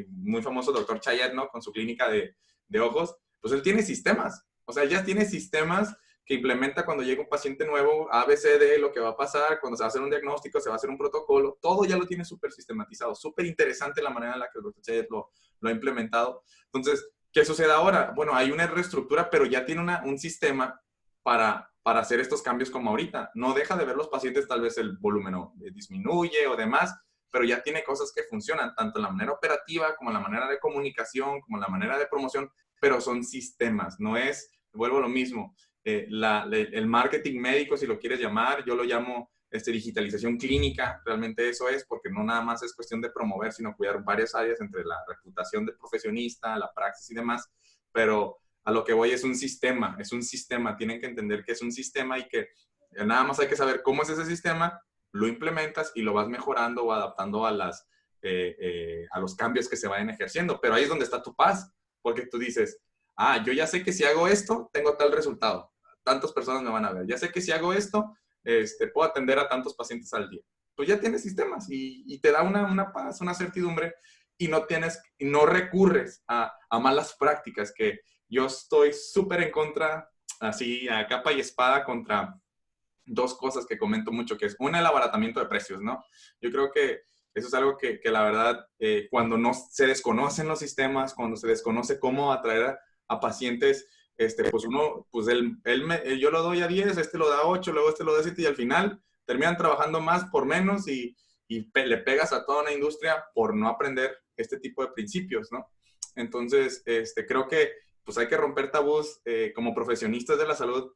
muy famoso doctor Chayet, ¿no? Con su clínica de ojos, pues él tiene sistemas. O sea, ya tiene sistemas que implementa cuando llega un paciente nuevo, ABCD, lo que va a pasar, cuando se va a hacer un diagnóstico, se va a hacer un protocolo, todo ya lo tiene súper sistematizado. Súper interesante la manera en la que el doctor Chayet lo ha implementado. Entonces, ¿qué sucede ahora? Bueno, hay una reestructura, pero ya tiene un sistema para hacer estos cambios como ahorita. No deja de ver los pacientes, tal vez el volumen disminuye o demás, pero ya tiene cosas que funcionan, tanto en la manera operativa como en la manera de comunicación, como en la manera de promoción, pero son sistemas, no es, vuelvo a lo mismo, el marketing médico, si lo quieres llamar, yo lo llamo digitalización clínica, realmente eso es, porque no nada más es cuestión de promover, sino cuidar varias áreas entre la reputación del profesionista, la praxis y demás, pero a lo que voy es un sistema, tienen que entender que es un sistema y que nada más hay que saber cómo es ese sistema, lo implementas y lo vas mejorando o adaptando a los cambios que se vayan ejerciendo, pero ahí es donde está tu paz, porque tú dices, yo ya sé que si hago esto, tengo tal resultado, tantas personas me van a ver, ya sé que si hago esto, puedo atender a tantos pacientes al día. Tú ya tienes sistemas y te da una paz, una certidumbre y no recurres a malas prácticas, que yo estoy súper en contra, así a capa y espada, contra dos cosas que comento mucho, que es una, el abaratamiento de precios, ¿no? Yo creo que eso es algo que la verdad, cuando no se desconocen los sistemas, cuando se desconoce cómo atraer a pacientes, pues uno, pues yo lo doy a 10, lo da a 8, luego lo da a 7 y al final terminan trabajando más por menos y le pegas a toda una industria por no aprender este tipo de principios, ¿no? Entonces, creo que pues hay que romper tabús como profesionistas de la salud,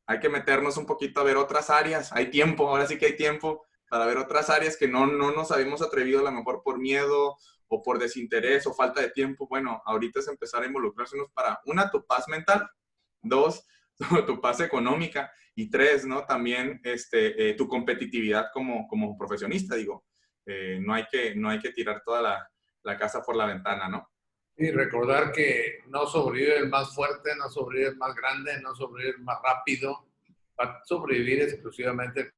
hay que meternos un poquito a ver otras áreas, hay tiempo, ahora sí que hay tiempo para ver otras áreas que no nos habíamos atrevido a lo mejor por miedo o por desinterés o falta de tiempo. Bueno, ahorita es empezar a involucrarse para, una, tu paz mental, dos, tu paz económica y tres, ¿no? También tu competitividad como profesionista, digo. No hay que tirar toda la casa por la ventana, ¿no? Y recordar que no sobrevive el más fuerte, no sobrevive el más grande, no sobrevive el más rápido, va a sobrevivir exclusivamente el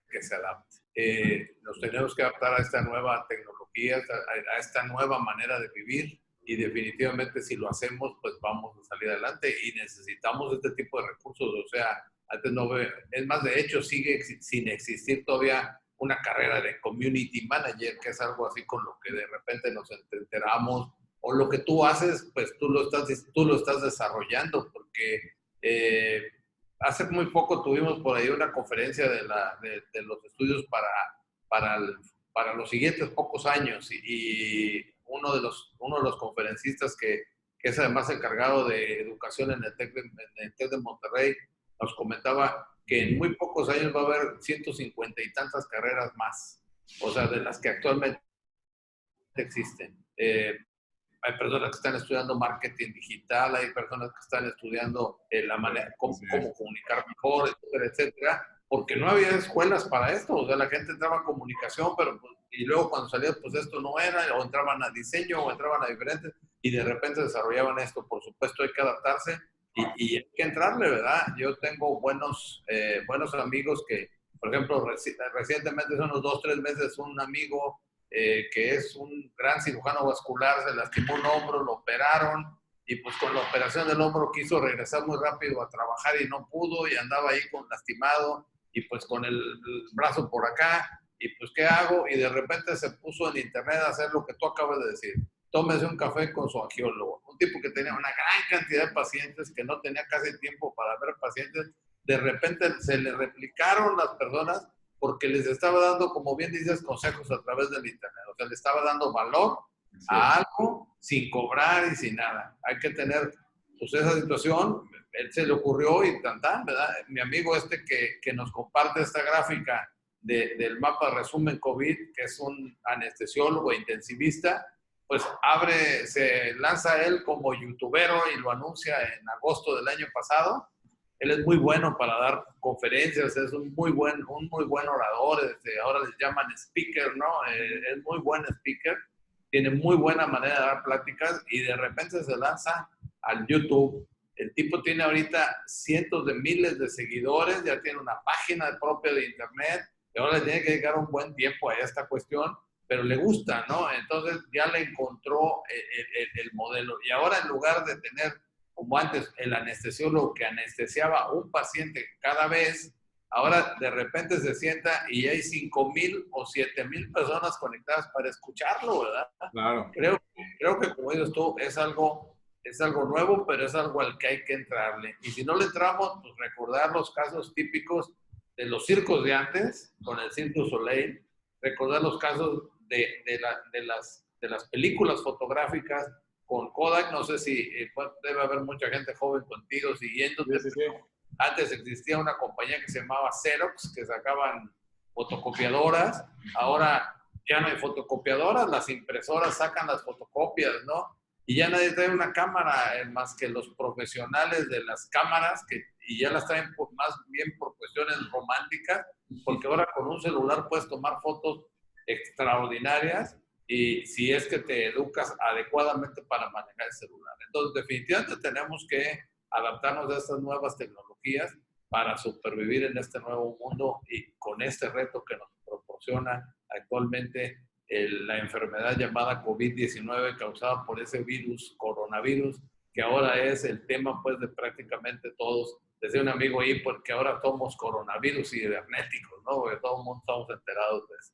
que se adapte. Nos tenemos que adaptar a esta nueva tecnología, a esta nueva manera de vivir y definitivamente si lo hacemos, pues vamos a salir adelante y necesitamos este tipo de recursos. O sea, antes no ve, es más, de hecho sigue sin existir todavía una carrera de community manager, que es algo así con lo que de repente nos enteramos, o lo que tú haces, pues tú lo estás desarrollando, porque hace muy poco tuvimos por ahí una conferencia de los estudios para los siguientes pocos años y uno de los conferencistas que es además encargado de educación en el TEC de Monterrey, nos comentaba que en muy pocos años va a haber 150 y tantas carreras más, o sea, de las que actualmente existen. Hay personas que están estudiando marketing digital, hay personas que están estudiando la manera, cómo comunicar mejor, etcétera, etcétera, porque no había escuelas para esto. O sea, la gente entraba en comunicación, pero y luego cuando salía, pues esto no era, o entraban a diseño, o entraban a diferentes, y de repente desarrollaban esto. Por supuesto, hay que adaptarse y hay que entrarle, ¿verdad? Yo tengo buenos amigos que, por ejemplo, recientemente, hace unos 2, 3 meses, un amigo que es un gran cirujano vascular, se lastimó un hombro, lo operaron y pues con la operación del hombro quiso regresar muy rápido a trabajar y no pudo y andaba ahí lastimado y pues con el brazo por acá y pues ¿qué hago? Y de repente se puso en internet a hacer lo que tú acabas de decir. Tómese un café con su angiólogo. Un tipo que tenía una gran cantidad de pacientes, que no tenía casi tiempo para ver pacientes, de repente se le replicaron las personas porque les estaba dando, como bien dices, consejos a través del internet. O sea, le estaba dando valor a algo sin cobrar y sin nada. Hay que tener, pues, esa situación. Él se le ocurrió y tan, ¿verdad? Mi amigo que nos comparte esta gráfica del mapa resumen COVID, que es un anestesiólogo e intensivista, pues se lanza él como youtubero y lo anuncia en agosto del año pasado. Él es muy bueno para dar conferencias, es un muy buen orador, ahora les llaman speaker, ¿no? Es muy buen speaker, tiene muy buena manera de dar pláticas y de repente se lanza al YouTube. El tipo tiene ahorita cientos de miles de seguidores, ya tiene una página propia de internet, y ahora le tiene que dedicar un buen tiempo a esta cuestión, pero le gusta, ¿no? Entonces ya le encontró el modelo. Y ahora, en lugar de tener, como antes, el anestesiólogo que anestesiaba a un paciente cada vez, ahora de repente se sienta y hay 5,000 o 7,000 personas conectadas para escucharlo, ¿verdad? Claro. Creo que, como dices tú, es algo nuevo, pero es algo al que hay que entrarle. Y si no le entramos, pues recordar los casos típicos de los circos de antes, con el Cirque du Soleil, recordar los casos de las películas fotográficas con Kodak. No sé si debe haber mucha gente joven contigo siguiéndote. Sí. Antes existía una compañía que se llamaba Xerox, que sacaban fotocopiadoras. Ahora ya no hay fotocopiadoras, las impresoras sacan las fotocopias, ¿no? Y ya nadie trae una cámara más que los profesionales de las cámaras, y ya las traen más bien por cuestiones románticas, porque ahora con un celular puedes tomar fotos extraordinarias, y si es que te educas adecuadamente para manejar el celular. Entonces, definitivamente tenemos que adaptarnos a estas nuevas tecnologías para supervivir en este nuevo mundo y con este reto que nos proporciona actualmente la enfermedad llamada COVID-19, causada por ese coronavirus, que ahora es el tema, pues, de prácticamente todos. Decía un amigo ahí, porque ahora somos coronavirus cibernéticos, ¿no? Porque todo el mundo estamos enterados de eso.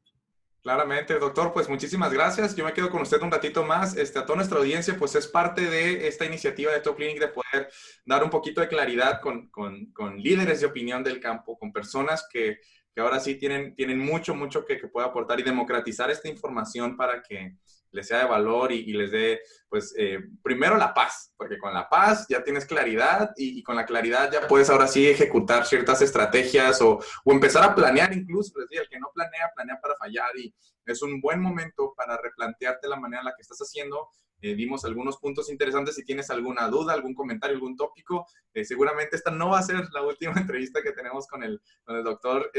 Claramente, doctor, pues muchísimas gracias. Yo me quedo con usted un ratito más. A toda nuestra audiencia, pues es parte de esta iniciativa de Top Clinic de poder dar un poquito de claridad con líderes de opinión del campo, con personas que ahora sí tienen mucho que pueda aportar, y democratizar esta información para que les sea de valor y les dé, pues, primero la paz, porque con la paz ya tienes claridad, y con la claridad ya puedes ahora sí ejecutar ciertas estrategias o empezar a planear incluso. Les digo, el que no planea, planea para fallar, y es un buen momento para replantearte la manera en la que estás haciendo. Dimos algunos puntos interesantes. Si tienes alguna duda, algún comentario, algún tópico, seguramente esta no va a ser la última entrevista que tenemos con el doctor,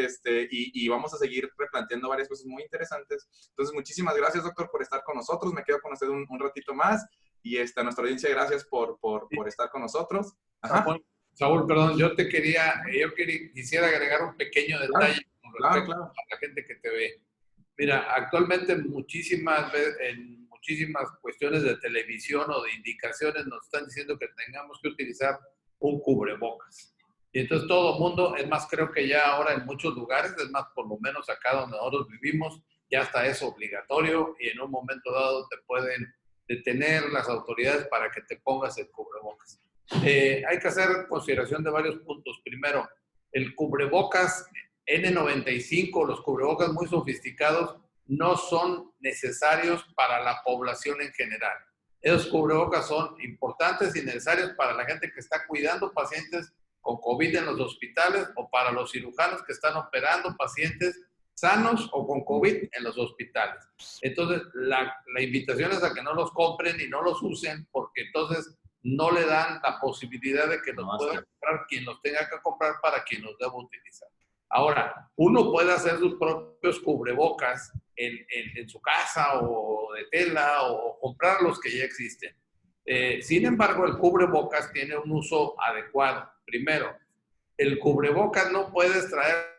y vamos a seguir replanteando varias cosas muy interesantes. Entonces, muchísimas gracias, doctor, por estar con nosotros. Me quedo con usted un ratito más, y a nuestra audiencia, gracias por estar con nosotros. Ajá. Saúl, perdón, quisiera agregar un pequeño detalle con respecto Claro. a la gente que te ve. Mira, actualmente en muchísimas cuestiones de televisión o de indicaciones nos están diciendo que tengamos que utilizar un cubrebocas. Y entonces todo el mundo, es más, creo que ya ahora en muchos lugares, es más, por lo menos acá donde nosotros vivimos, ya está eso obligatorio, y en un momento dado te pueden detener las autoridades para que te pongas el cubrebocas. Hay que hacer consideración de varios puntos. Primero, el cubrebocas N95, los cubrebocas muy sofisticados, no son necesarios para la población en general. Esos cubrebocas son importantes y necesarios para la gente que está cuidando pacientes con COVID en los hospitales, o para los cirujanos que están operando pacientes sanos o con COVID en los hospitales. Entonces, la invitación es a que no los compren y no los usen, porque entonces no le dan la posibilidad de que los pueda comprar quien los tenga que comprar para quien los deba utilizar. Ahora, uno puede hacer sus propios cubrebocas en su casa, o de tela, o comprar los que ya existen. Sin embargo, el cubrebocas tiene un uso adecuado. Primero, el cubrebocas no puedes traerlo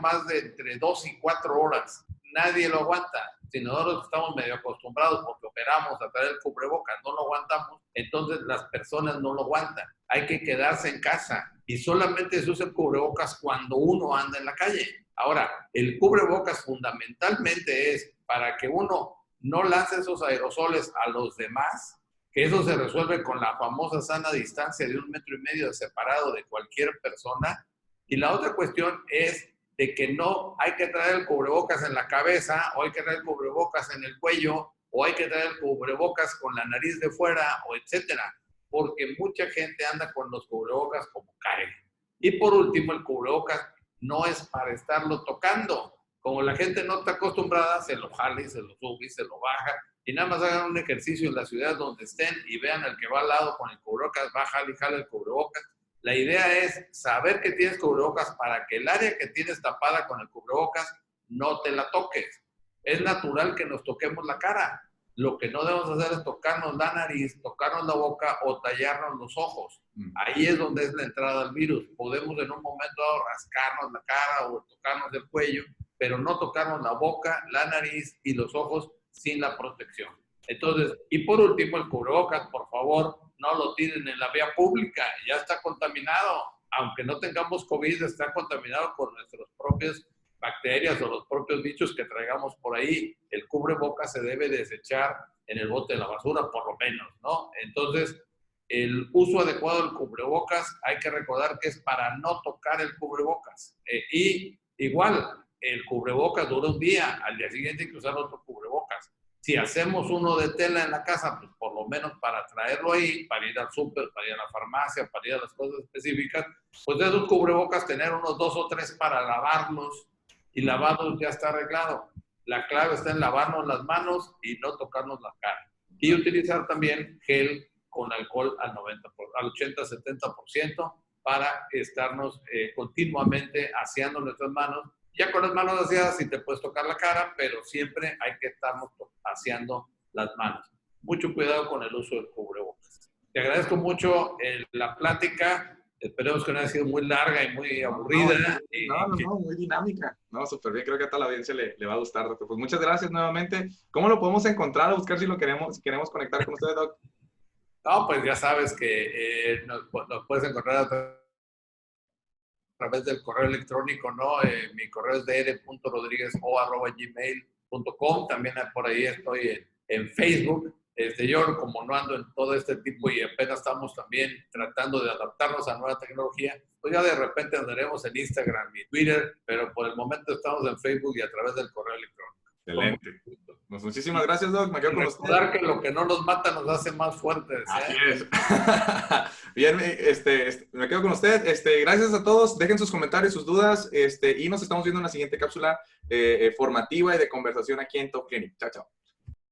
más de entre 2 y 4 horas. Nadie lo aguanta. Si nosotros estamos medio acostumbrados porque operamos a traer el cubrebocas, no lo aguantamos, entonces las personas no lo aguantan. Hay que quedarse en casa, y solamente se usa el cubrebocas cuando uno anda en la calle. Ahora, el cubrebocas fundamentalmente es para que uno no lance esos aerosoles a los demás, que eso se resuelve con la famosa sana distancia de 1,5 metros de separado de cualquier persona. Y la otra cuestión es de que no hay que traer el cubrebocas en la cabeza, o hay que traer el cubrebocas en el cuello, o hay que traer el cubrebocas con la nariz de fuera, o etcétera, porque mucha gente anda con los cubrebocas como cae. Y por último, el cubrebocas no es para estarlo tocando. Como la gente no está acostumbrada, se lo jala y se lo sube y se lo baja. Y nada más hagan un ejercicio en la ciudad donde estén y vean al que va al lado con el cubrebocas, va, jala y jala el cubrebocas. La idea es saber que tienes cubrebocas para que el área que tienes tapada con el cubrebocas no te la toques. Es natural que nos toquemos la cara. Lo que no debemos hacer es tocarnos la nariz, tocarnos la boca o tallarnos los ojos. Ahí es donde es la entrada al virus. Podemos en un momento dado rascarnos la cara o tocarnos el cuello, pero no tocarnos la boca, la nariz y los ojos sin la protección. Entonces, y por último, el cubrebocas, por favor, no lo tiren en la vía pública. Ya está contaminado. Aunque no tengamos COVID, está contaminado por nuestras propias bacterias o los propios bichos que traigamos por ahí. El cubrebocas se debe desechar en el bote de la basura, por lo menos, ¿no? Entonces, el uso adecuado del cubrebocas, hay que recordar que es para no tocar el cubrebocas. Y igual, el cubrebocas dura un día, al día siguiente hay que usar otro cubrebocas. Si hacemos uno de tela en la casa, pues por lo menos para traerlo ahí, para ir al súper, para ir a la farmacia, para ir a las cosas específicas, pues de esos cubrebocas tener unos 2 o 3 para lavarlos, y lavarlos ya está arreglado. La clave está en lavarnos las manos y no tocarnos la cara. Y utilizar también gel con alcohol al 80-70% para estarnos continuamente aseando nuestras manos. Ya con las manos aseadas sí te puedes tocar la cara, pero siempre hay que estarnos aseando las manos. Mucho cuidado con el uso del cubrebocas. Te agradezco mucho la plática. Esperemos que no haya sido muy larga y muy aburrida. No, muy dinámica. No, súper bien. Creo que a toda la audiencia le va a gustar, doctor. Pues muchas gracias nuevamente. ¿Cómo lo podemos encontrar o buscar si queremos conectar con ustedes, doc? No, pues ya sabes que nos puedes encontrar a través del correo electrónico, ¿no? Mi correo es dr.rodriguez@gmail.com. También por ahí estoy en Facebook. Yo, como no ando en todo este tipo y apenas estamos también tratando de adaptarnos a nueva tecnología, pues ya de repente andaremos en Instagram y Twitter, pero por el momento estamos en Facebook y a través del correo electrónico. Excelente. Pues muchísimas gracias, doc. Me quedo con usted. Recordar que lo que no nos mata nos hace más fuertes. Así es. Bien, me quedo con usted. Gracias a todos. Dejen sus comentarios, sus dudas, y nos estamos viendo en la siguiente cápsula formativa y de conversación aquí en Top Clinic. Chao, chao.